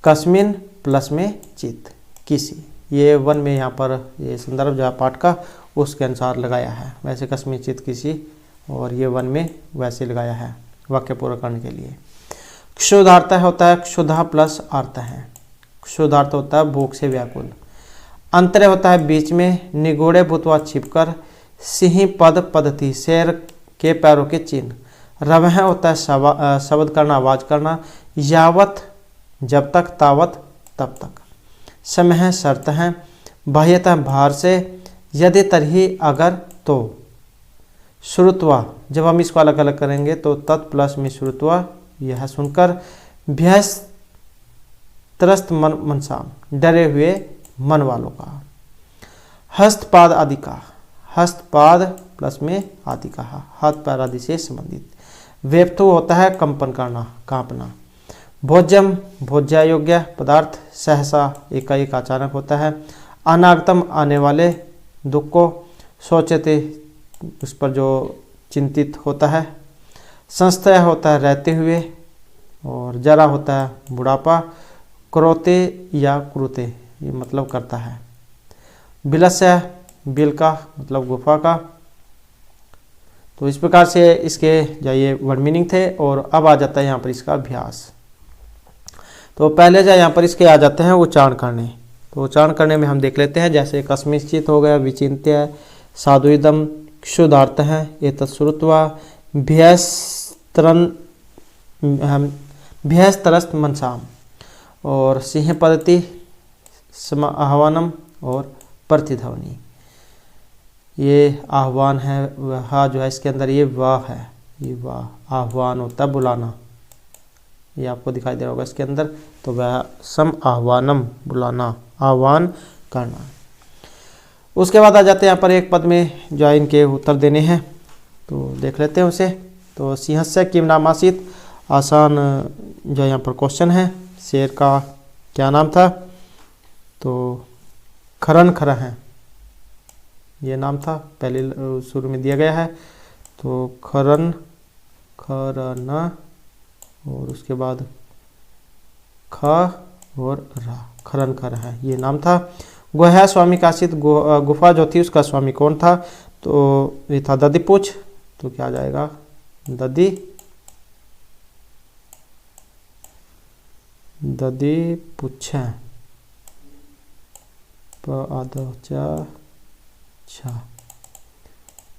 कस्मिन प्लस में चित, किसी, ये वन में यहाँ पर ये संदर्भ जो है पाठ का उसके अनुसार लगाया है। वैसे कस्मिंश्चित किसी, और ये वन में वैसे लगाया है वाक्य पूरा करने के लिए। क्षुधार्थ होता है क्षुधा प्लस अर्थ है, क्षुधार्थ होता है भूख से व्याकुल। अंतरे होता है बीच में, निगूढ़े भूतवा छिपकर, सिंह पद पद्धति शेर के पैरों के चिन्ह। रवह होता है शब्द करना, आवाज करना, यावत जब तक, तावत तब तक। समय है शर्त है, बाह्यतः बाहर से, यदि तरही अगर तो। श्रुत्वा, जब हम इसको अलग अलग करेंगे तो तत् प्लस में श्रुत्वा, यह सुनकर। भयस त्रस्त मनसाम, डरे हुए मन वालों का। हस्तपाद आदि का, हस्तपाद प्लस में आदि का, हाथ पैर आदि से संबंधित। वेप्तु होता है कंपन करना, कांपना। भोज्यम भोज्या योग्य पदार्थ, सहसा एकाएक अचानक होता है। अनागतम आने वाले दुख को, सोचते उस पर जो चिंतित होता है। संस्थय होता है रहते हुए, और जरा होता है बुढ़ापा। क्रोते या क्रूते, ये मतलब करता है। बिलस्य, बिल का मतलब गुफा का। तो इस प्रकार से इसके जो ये वर्ड मीनिंग थे, और अब आ जाता है यहाँ पर इसका अभ्यास। तो पहले जो यहाँ पर इसके आ जाते हैं उच्चारण करने। तो उच्चारण करने में हम देख लेते हैं, जैसे कस्मिंश्चित हो गया, विचिन्त्य, साधुइदम, क्षुधार्थ है, एतत्श्रुत्वा, भयस्तरस्त मनसाम, और सिंह पद्धति, आह्वानम और प्रतिध्वनि। ये आह्वान है, वह जो है इसके अंदर ये वाह है, ये वाह आह्वान होता है बुलाना, ये आपको दिखाई दे रहा होगा इसके अंदर। तो वह सम आह्वानम, बुलाना, आह्वान करना। उसके बाद आ जाते हैं यहाँ पर एक पद में जो है इनके उत्तर देने हैं, तो देख लेते हैं उसे। तो सिंहस्य किम नामासीत, आसान जो यहाँ पर क्वेश्चन है। शेर का क्या नाम था? तो खरन खरह है, ये नाम था, पहले शुरू में दिया गया है। तो खरन खरना, और उसके बाद ख और रा, खरन खर है, ये नाम था। गोह्या स्वामी काशित, गुफा जो थी उसका स्वामी कौन था? तो ये था दधिपुच्छ। तो क्या आ जाएगा? दधि पुच्छ,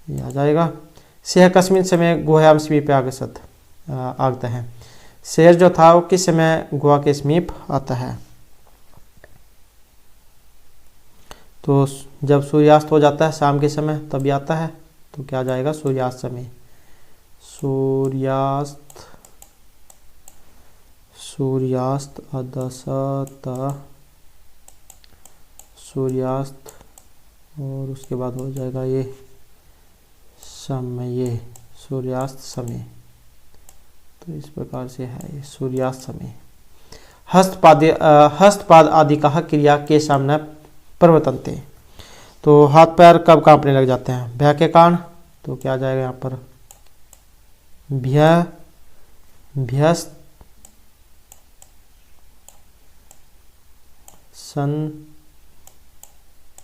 ये आ जाएगा। सेह कस्मिन समय गुहायाम समीप आगसत, आगता है। शेर जो था वो किस समय गुहा के समीप आता है? तो जब सूर्यास्त हो जाता है शाम के समय तभी आता है। तो क्या आ जाएगा? सूर्यास्त समय, सूर्यास्त अदसत, सूर्यास्त, और उसके बाद हो जाएगा ये समय, सूर्यास्त समय। तो इस प्रकार से है ये सूर्यास्त समय। हस्तपाद आदि का क्रिया के सामने प्रवर्तनते। तो हाथ पैर कब कांपने लग जाते हैं? भय के कारण। तो क्या आ जाएगा यहाँ पर? भयस्त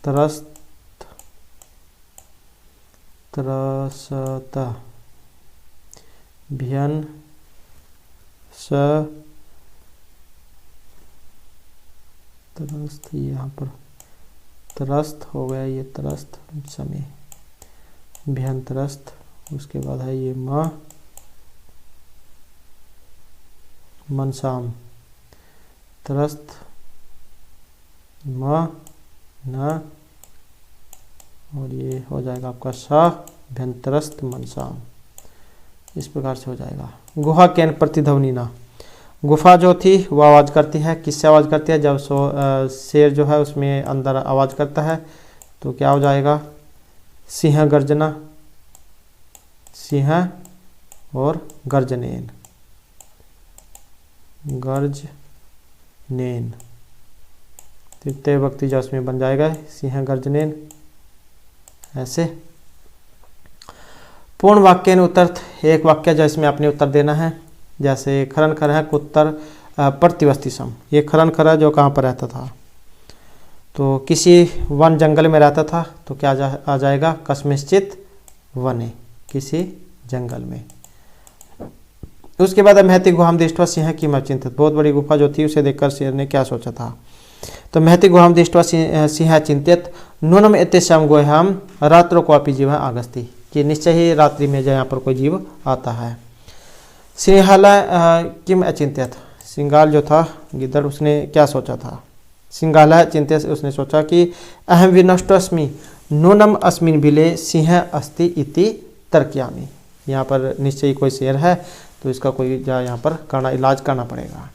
त्रस्त, भयन त्रस्त, यहाँ पर त्रस्त हो गया, ये त्रस्त समय, भयन त्रस्त। उसके बाद है ये मनसाम, त्रस्त न, और ये हो जाएगा आपका सा, भयंतरस्त मनसाम। इस प्रकार से हो जाएगा। गुहा केन प्रतिध्वनि ना, गुफा जो थी वो आवाज़ करती है। किससे आवाज़ करती है? जब शेर जो है उसमें अंदर आवाज़ करता है। तो क्या हो जाएगा? सिंह गर्जना, सिंह और गर्जनेन, गर्ज नेन, तृतीय व्यक्ति जो इसमें बन जाएगा सिंह गर्जनेन। ऐसे पूर्ण वाक्य ने उत्तरत, एक वाक्य जो इसमें आपने उत्तर देना है। जैसे खरन खर है कुत्तर प्रतिवस्ती सम, ये खरन खर जो कहाँ पर रहता था, तो किसी वन जंगल में रहता था, तो क्या आ जाएगा कस्मिश्चित वने, किसी जंगल में। उसके बाद महति गुहाम दृष्टवा सिंह की चिंतित, बहुत बड़ी गुफा जो थी उसे देखकर शेर ने क्या सोचा था। तो महति गुहाम दृष्टवा सिंह चिंतित नूनम एतेषां गुहाम रात्रो क्वापि जीव आगस्ति, कि निश्चय ही रात्रि में जो यहाँ पर कोई जीव आता है। सिंहाला किम अचिंत्यत, सिंगाल जो था गिद्दड़, उसने क्या सोचा था। सिंगाला चिंतित, उसने सोचा कि अहम विनष्टोस्मि नूनम अस्मिन् बिले सिंह अस्ति इति तर्कयामि, यहाँ पर निश्चय ही कोई शेर है, तो इसका कोई यहाँ पर इलाज करना पड़ेगा।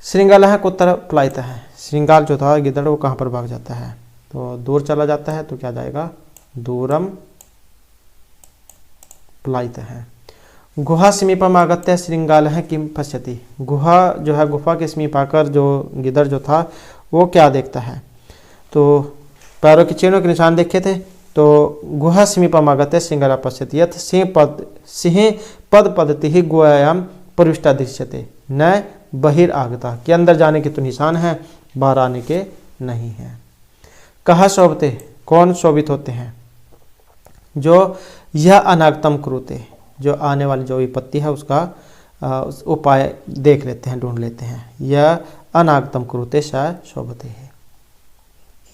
श्रृंगाल है कुत्तर पलायित है, श्रृंगाल जो था गिद्दड़ वो कहाँ पर भाग जाता है, तो दूर चला जाता है, तो क्या जाएगा दूरम पलायित है। गुहा समीपम आगत्य श्रृंगाल है किम पश्यति, गुहा जो है गुफा के समीप आकर जो गिद्दड़ जो था वो क्या देखता है, तो पैरों के चिन्हों के निशान देखे थे। तो गुहा समीपम आगत्य श्रृंगाल पश्यति यथ सिंह पद पदति ही गुहायाम प्रविष्टा दृश्यते न बहिर्आगता, के अंदर जाने के तो निशान है, बाहर आने के नहीं है। कहा शोभते, कौन शोभित होते हैं, जो यह अनागतम कुरुते, जो आने वाली जो विपत्ति है उसका उपाय देख लेते हैं, ढूंढ लेते हैं। यह अनागतम कुरुते शायद शोभते हैं।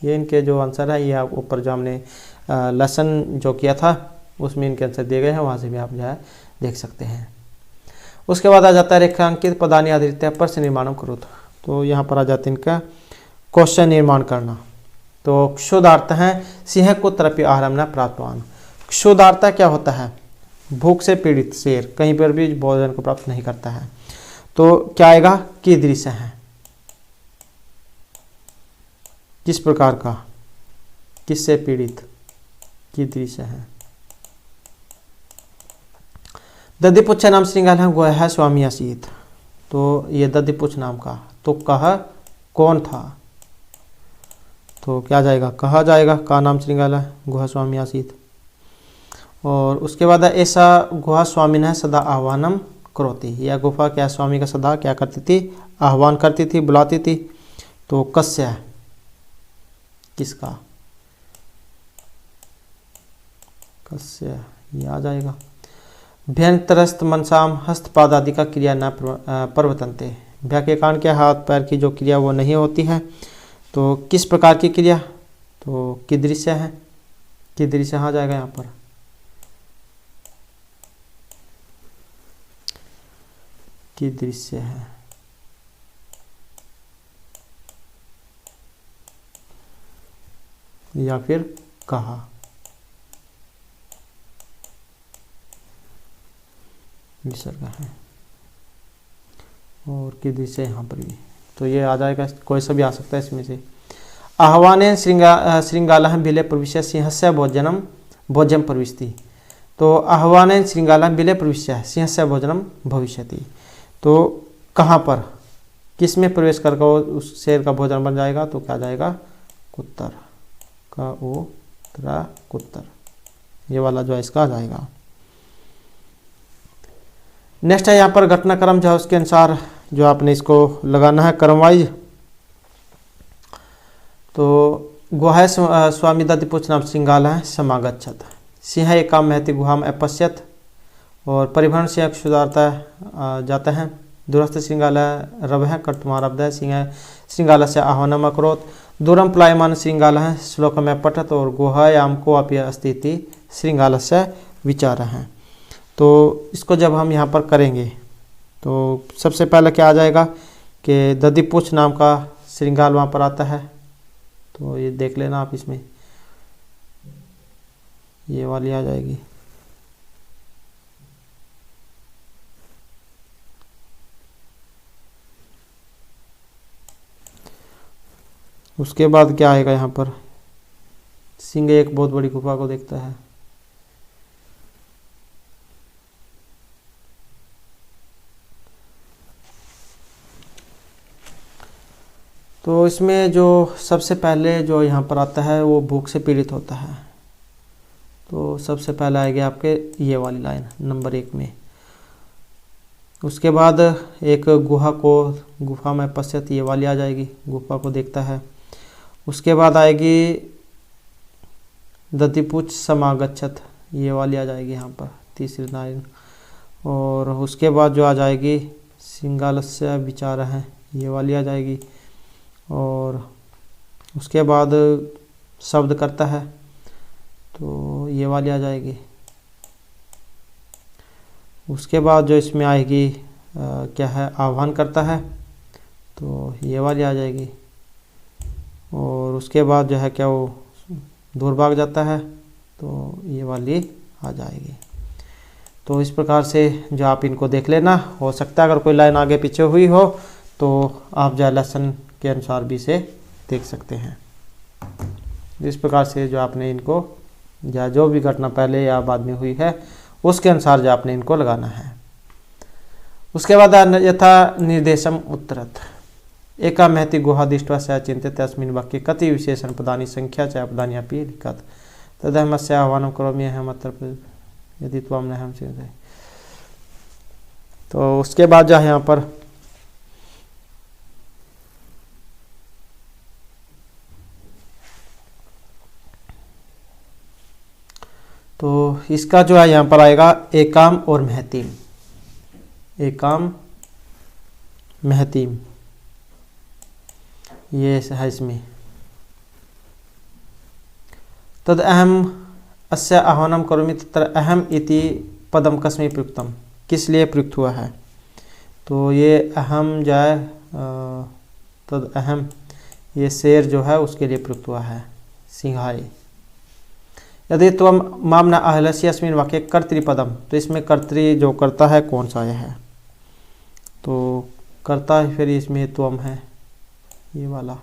ये इनके जो आंसर है, ये ऊपर जो हमने लेसन जो किया था उसमें इनके आंसर दिए गए हैं, वहाँ से भी आप जो है देख सकते हैं। उसके बाद आ जाता है रेखांकित पदानी आधारित प्रश्न निर्माण करुत, तो यहाँ पर आ जाते हैं इनका क्वेश्चन निर्माण करना। तो क्षुधार्थ है सिंह को तरपी आहारम न प्राप्तवान, क्षुधार्थ क्या होता है, भूख से पीड़ित शेर कहीं पर भी भोजन को प्राप्त नहीं करता है, तो क्या आएगा की दृश्य है, किस प्रकार का, किससे पीड़ित, की दृश्य है। दधिपुच्छ नाम श्रृंगाल है गोह है स्वामी असीत, तो ये दधिपुच्छ नाम का, तो कह कौन था, तो क्या जाएगा कहा जाएगा, का नाम श्रृंगाल है गुहा स्वामी आसीत। और उसके बाद ऐसा गुहा स्वामी ने सदा आह्वानम करोती, यह गुफा क्या स्वामी का सदा क्या करती थी, आह्वान करती थी, बुलाती थी। तो कस्य किसका, कस्य ये आ जाएगा। भ्यंतरस्त मनसाम हस्तपाद आदि का क्रिया न प्रवर्तनते, भ्या के कान के हाथ पैर की जो क्रिया वो नहीं होती है, तो किस प्रकार की क्रिया, तो कीदृश्य है, कीदृश्य आ जाएगा यहाँ पर। कीदृश्य है या फिर कहा, विसर्ग है, और की दृश्य यहाँ पर भी, तो ये आ जाएगा, कोई सा भी आ सकता है इसमें से। आह्वाने श्रृंगाल बिले प्रविश्य सिंहस्य भोजनम भोज्यम प्रविशति, तो आह्वाने श्रृंगाल बिले प्रविश्य सिंहस्य भोजनम भविष्यति, तो कहाँ पर किस में प्रवेश करके उस शेर का भोजन बन जाएगा, तो क्या जाएगा कुत्तर का, ओ त्रा कुत्तर, ये वाला जो है इसका आ जाएगा। नेक्स्ट है यहाँ पर घटनाक्रम जो है उसके अनुसार जो आपने इसको लगाना है क्रम वाइज। तो गुहा स्वामी दधिपुच्छ नाम श्रृंगाल है समागच्छत, सिंह एकाम महति गुहाम अपश्यत, और परिभ्रमण से क्षुधारता जाता है। दूरस्थ श्रृंगाल रव है कर्तुमारब्ध है, सिंह श्रृंगाल से आह्वानम अकरोत, दूरम प्लायमान श्रृंगाल है श्लोक में पठत, और गुहायाम को अपि अस्थिति श्रृंगाल से विचार है। तो इसको जब हम यहाँ पर करेंगे तो सबसे पहले क्या आ जाएगा कि दधिपुच्छ नाम का श्रृंगाल वहाँ पर आता है, तो ये देख लेना आप, इसमें ये वाली आ जाएगी। उसके बाद क्या आएगा यहाँ पर, सिंह एक बहुत बड़ी गुफा को देखता है, तो इसमें जो सबसे पहले जो यहाँ पर आता है वो भूख से पीड़ित होता है। तो सबसे पहले आएगी आपके ये वाली लाइन नंबर 1 में। उसके बाद एक गुफा में पश्चात ये वाली आ जाएगी, गुफा को देखता है। उसके बाद आएगी दधिपुच्छ समागच्छत, ये वाली आ जाएगी यहाँ पर तीसरी लाइन। और उसके बाद जो आ जाएगी सिंगालस्य विचार है, ये वाली आ जाएगी। और उसके बाद शब्द करता है, तो ये वाली आ जाएगी। उसके बाद जो इसमें आएगी क्या है, आह्वान करता है, तो ये वाली आ जाएगी। और उसके बाद जो है क्या, वो दूर भाग जाता है, तो ये वाली आ जाएगी। तो इस प्रकार से जो आप इनको देख लेना, हो सकता है अगर कोई लाइन आगे पीछे हुई हो तो आप जो लेसन के अनुसार भी इसे देख सकते हैं। इस प्रकार से जो आपने इनको या जो भी घटना पहले या बाद में हुई है उसके अनुसार जो आपने इनको लगाना है। उसके बाद यथा निर्देशम उत्तरत एका महति गुहा दृष्ट्वा स चिंतित अस्मिन् वाक्ये कति विशेषण पदानि संख्या च पदानि अपि लिखत तदहमस्य आह्वानं करोमि अहम् अत्र यदि त्वं न हम से। तो उसके बाद जो है यहाँ पर तो इसका जो है यहाँ पर आएगा एकाम और महतीम, एकाम महतीम, ये है इसमें। तद अहम अस्य आह्वानं करोमि तत्र अहम इति पदम कस्मै प्रयुक्तम, किस लिए प्रयुक्त हुआ है। तो ये अहम जो है तद अहम, ये शेर जो है उसके लिए प्रयुक्त हुआ है, सिंहाय। यदि त्वम माम न आहलस्य अस्मिन् वाक्ये कर्तृपदम, तो इसमें कर्तृ जो करता है कौन सा है, तो करता है फिर इसमें त्वम है ये वाला,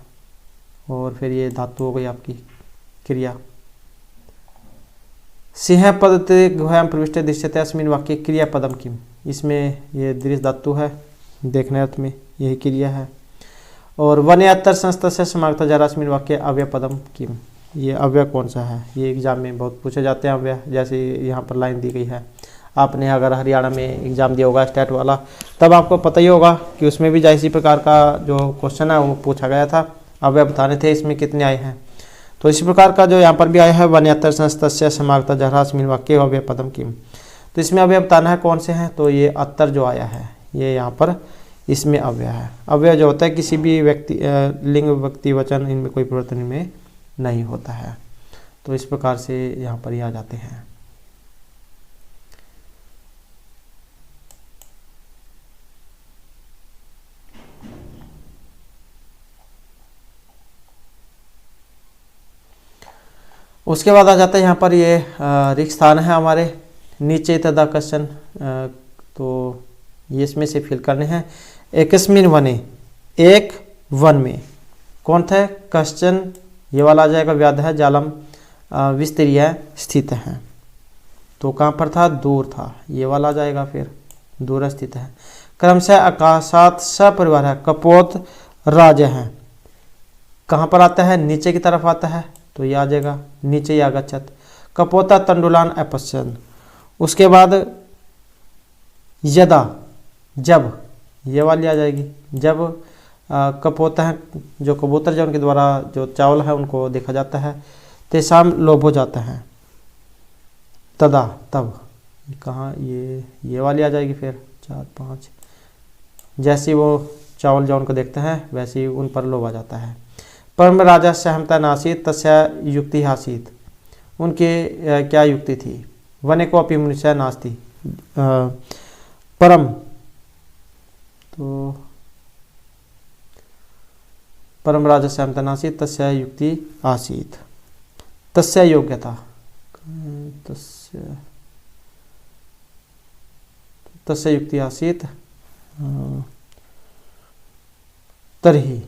और फिर ये धातु हो गई आपकी क्रिया। सिंह पदते गुहायां प्रविष्टे दृश्यते अस्मिन् वाक्ये क्रिया पदम किम, इसमें ये दृश्य धातु है, देखने अर्थ में यही क्रिया है। और वने अत्तर संस्था से समागता जरा अस्मिन् वाक्ये अव्यय पदम किम, ये अव्यय कौन सा है, ये एग्जाम में बहुत पूछे जाते हैं अव्यय। जैसे यहाँ पर लाइन दी गई है, आपने अगर हरियाणा में एग्जाम दिया होगा स्टेट वाला, तब आपको पता ही होगा कि उसमें भी इसी प्रकार का जो क्वेश्चन है वो पूछा गया था, अव्यय बताने थे इसमें कितने आए हैं। तो इसी प्रकार का जो यहाँ पर भी आया है वन्यतर संस्तस्य समागता जरा अस्मिन् वाक्ये अव्यय पदम किम, तो इसमें अव्यय बताना है कौन से हैं, तो ये अत्तर जो आया है ये यहाँ पर इसमें अव्यय है। अव्यय जो होता है किसी भी व्यक्ति लिंग व्यक्ति वचन इनमें कोई परिवर्तन में नहीं होता है। तो इस प्रकार से यहाँ पर ये आ जाते हैं। उसके बाद आ जाता है यहाँ पर ये रिक्त स्थान है हमारे नीचे तदा क्वेश्चन, तो ये इसमें से फिल करने हैं। एकस्मिन वने, एक वन में, कौन था क्वेश्चन, ये वाला आ जाएगा व्याध है जालम विस्तरीय स्थित है, तो कहाँ पर था, दूर था, ये वाला आ जाएगा फिर दूर स्थित है। क्रमशः आकाशात सपरिवार है, कपोत राज है, कहाँ पर आता है, नीचे की तरफ आता है, तो ये आ जाएगा नीचे यागच्छत। कपोता तंडुलान अपश्यन, उसके बाद यदा, जब, ये वाली आ जाएगी, जब कपोता है जो कबूतर जो उनके द्वारा जो चावल है उनको देखा जाता है, तेसाम लोभ हो जाता है, तदा तब, कहाँ ये वाली आ जाएगी फिर 4 5, जैसे वो चावल जो उनको देखते हैं वैसे ही उन पर लोभ आ जाता है। परम राजा सहमता नासीत तस्या युक्ति हासीत, उनकी क्या युक्ति थी, वने को अपि मनुष्य नास्ती, परम, तो परम राजा सहमता नासीत तस्या युक्ति आसीत, तस्या योग्यता, तस्या युक्ति आसीत तरही,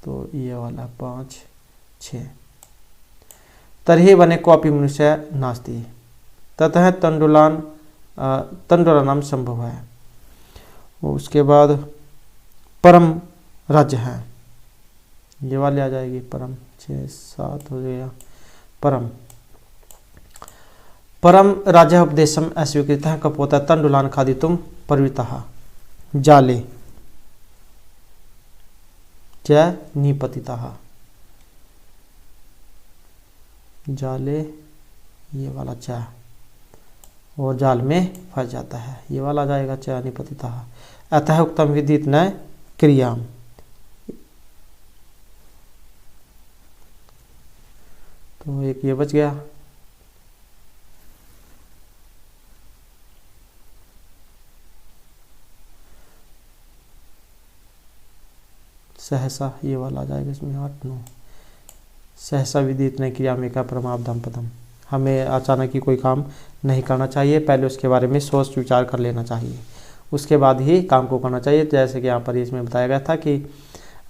तो ये वाला 5 6, तरही वने को अपि मनुष्य नास्ति, ततः तंडुलानाम संभव है। उसके बाद परम राज्य है, ये वाली आ जाएगी परम, 6 7 हो गया परम। परम राजा उपदेशम अस्वीकृत कपोता तंडुलान खादितुम प्रवृत्तः जाले च निपतितः। जाले ये वाला च और जाल में फंस जाता है, ये वाला आ जाएगा च निपतितः। अतः उत्तम विदित न क्रियाम, तो एक ये बच गया। सहसा ये वाला आ जाएगा इसमें 8 9। सहसा विदित न क्रिया में का परमावधम पदम, हमें अचानक ही कोई काम नहीं करना चाहिए, पहले उसके बारे में सोच विचार कर लेना चाहिए, उसके बाद ही काम को करना चाहिए। जैसे कि यहाँ पर इसमें बताया गया था कि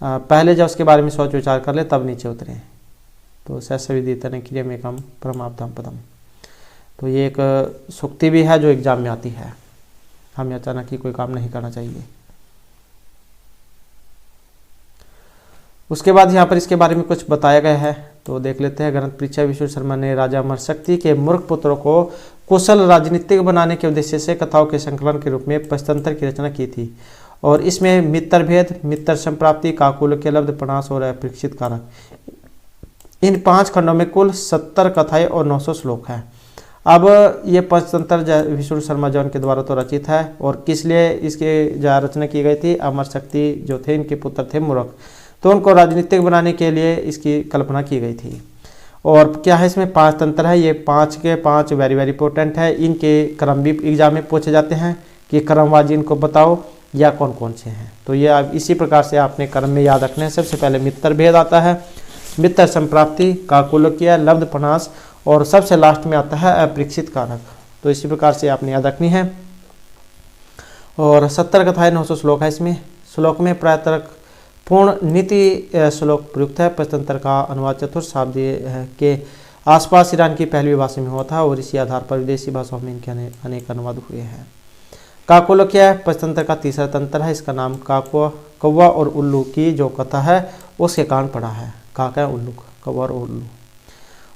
पहले जब उसके बारे में सोच विचार कर ले तब नीचे उतरें। तो सहसा विदित न क्रिया में काम परमावधम पदम, तो ये एक सूक्ति भी है जो एग्जाम में आती है, हमें अचानक ही कोई काम नहीं करना चाहिए। उसके बाद यहाँ पर इसके बारे में कुछ बताया गया है, तो देख लेते हैं। ग्रंथ परीक्षा विष्णु शर्मा ने राजा अमरशक्ति के मूर्ख पुत्रों को कुशल राजनीतिक बनाने के उद्देश्य से कथाओं के संकलन के रूप में पंचतंत्र की रचना की थी, और इसमें मित्र भेद, मित्र संप्राप्ति, काकुल के लब्ध, प्रणाश और अपरीक्षित कारक, इन 5 खंडों में कुल 70 कथाएं और 900 श्लोक हैं। अब ये पंचतंत्र विष्णु शर्मा जौन के द्वारा तो रचित है, और किस लिए इसके रचना की गई थी? अमरशक्ति जो थे इनके पुत्र थे मूर्ख, तो उनको राजनीतिक बनाने के लिए इसकी कल्पना की गई थी। और क्या है इसमें 5 तंत्र है, ये 5 के 5 वेरी वेरी इंपॉर्टेंट है। इनके क्रम भी एग्जाम में पूछे जाते हैं कि क्रमवाजी इनको बताओ या कौन कौन से हैं। तो ये आप इसी प्रकार से आपने क्रम में याद रखने हैं। सबसे पहले मित्र भेद आता है, मित्र संप्राप्ति, काकुल्य, लब्ध, प्रणाश, और सबसे लास्ट में आता है अपरीक्षित कारक। तो इसी प्रकार से आपने याद रखनी है। और 70 कथाएं 900 श्लोक है इसमें। श्लोक में प्रायः पूर्ण नीति श्लोक प्रयुक्त है। पंचतंत्र का अनुवाद चतुर्शाब्दी के आसपास ईरान की पहली भाषा में हुआ था, और इसी आधार पर विदेशी भाषाओं में इनके अनेक अनुवाद हुए हैं। काकुल्य क्या है? पंचतंत्र का तीसरा तंत्र है। इसका नाम कौवा और उल्लू की जो कथा है उसके कारण पड़ा है। काका उल्लू, कौवा और उल्लू।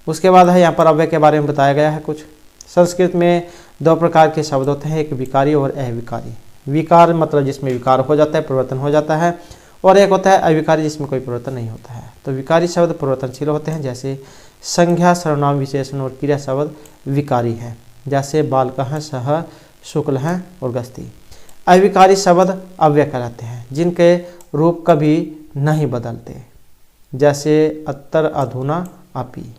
उसके बाद है यहाँ पर अव्यय के बारे में बताया गया है कुछ। संस्कृत में 2 प्रकार के शब्द होते हैं, एक विकारी और अविकारी। विकार मतलब जिसमें विकार हो जाता है, परिवर्तन हो जाता है, और एक होता है अविकारी जिसमें कोई परिवर्तन नहीं होता है। तो विकारी शब्द परिवर्तनशील होते हैं, जैसे संज्ञा, सर्वनाम, विशेषण और क्रिया शब्द विकारी है, जैसे बालकः, सह, शुक्ल हैं और गस्ती। अविकारी शब्द अव्यय कहलाते हैं, जिनके रूप कभी नहीं बदलते, जैसे अत्तर, अधुना, अपि।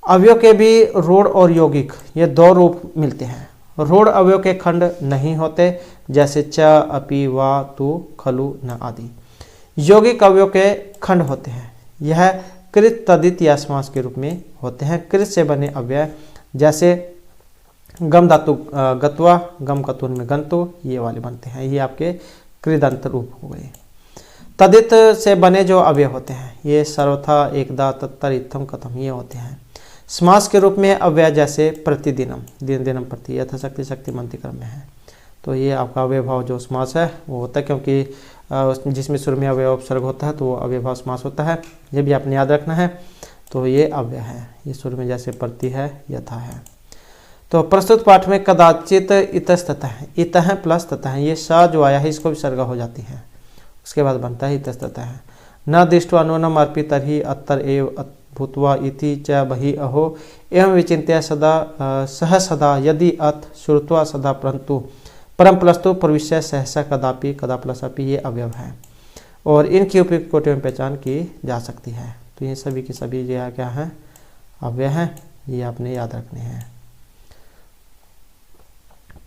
अवयव के भी रूढ़ और यौगिक ये 2 रूप मिलते हैं। रूढ़ अवयव के खंड नहीं होते, जैसे च, अपि, वा, तु, खलु, न आदि। यौगिक अवयव के खंड होते हैं, यह कृत, तदित या समास के रूप में होते हैं। कृत से बने अव्यय जैसे गम धातु गत्वा, गम कतुन में गंतु, ये वाले बनते हैं, ये आपके कृदंत रूप हो गए। तदित से बने जो अव्यय होते हैं ये सर्वथा, एकदा, तत्तर, इत्थम, कथम ये होते हैं। समास के रूप में अव्यय जैसे प्रतिदिनम, दिन दिनम प्रति, यथाशक्ति, शक्तिमंती क्रम में है। तो ये आपका अव्ययभाव जो समास है वो होता है, क्योंकि जिसमें शुरू में अव्यय उपसर्ग होता है तो वो अव्ययभाव समास होता है। ये भी आपने याद रखना है। तो ये अव्यय है, ये शुरू में जैसे प्रति है, यथा है। तो प्रस्तुत पाठ में कदाचित इतस्ततः है, इतः प्लस ततः है, ये स जो आया है इसको विसर्ग हो जाती है, उसके बाद बनता है इतस्ततः है। न दृष्ट्वा अनुनम अर्पित तर्हि अत्तर एव भूत्वा इति च बहि अहो एवं विचिन्त्य सदा सह सदा यदि अथ श्रुत्वा सदा परंतु परम प्लस्तु प्रविश्य सहसा कदापि, कदा प्लस अपि, ये अवयव है और इनकी उपयुक्त कोटि में पहचान की जा सकती है। तो ये सभी के सभी जो क्या है अवयव हैं, ये आपने याद रखने हैं।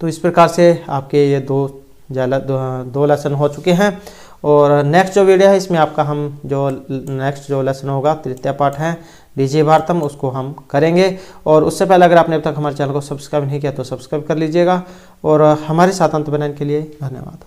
तो इस प्रकार से आपके ये दो लेसन हो चुके हैं। और नेक्स्ट जो वीडियो है इसमें आपका हम जो नेक्स्ट जो लेसन होगा तृतीय पाठ है डीजे भारतम, उसको हम करेंगे। और उससे पहले अगर आपने अब तक हमारे चैनल को सब्सक्राइब नहीं किया तो सब्सक्राइब कर लीजिएगा। और हमारे साथ अंत बनाने के लिए धन्यवाद।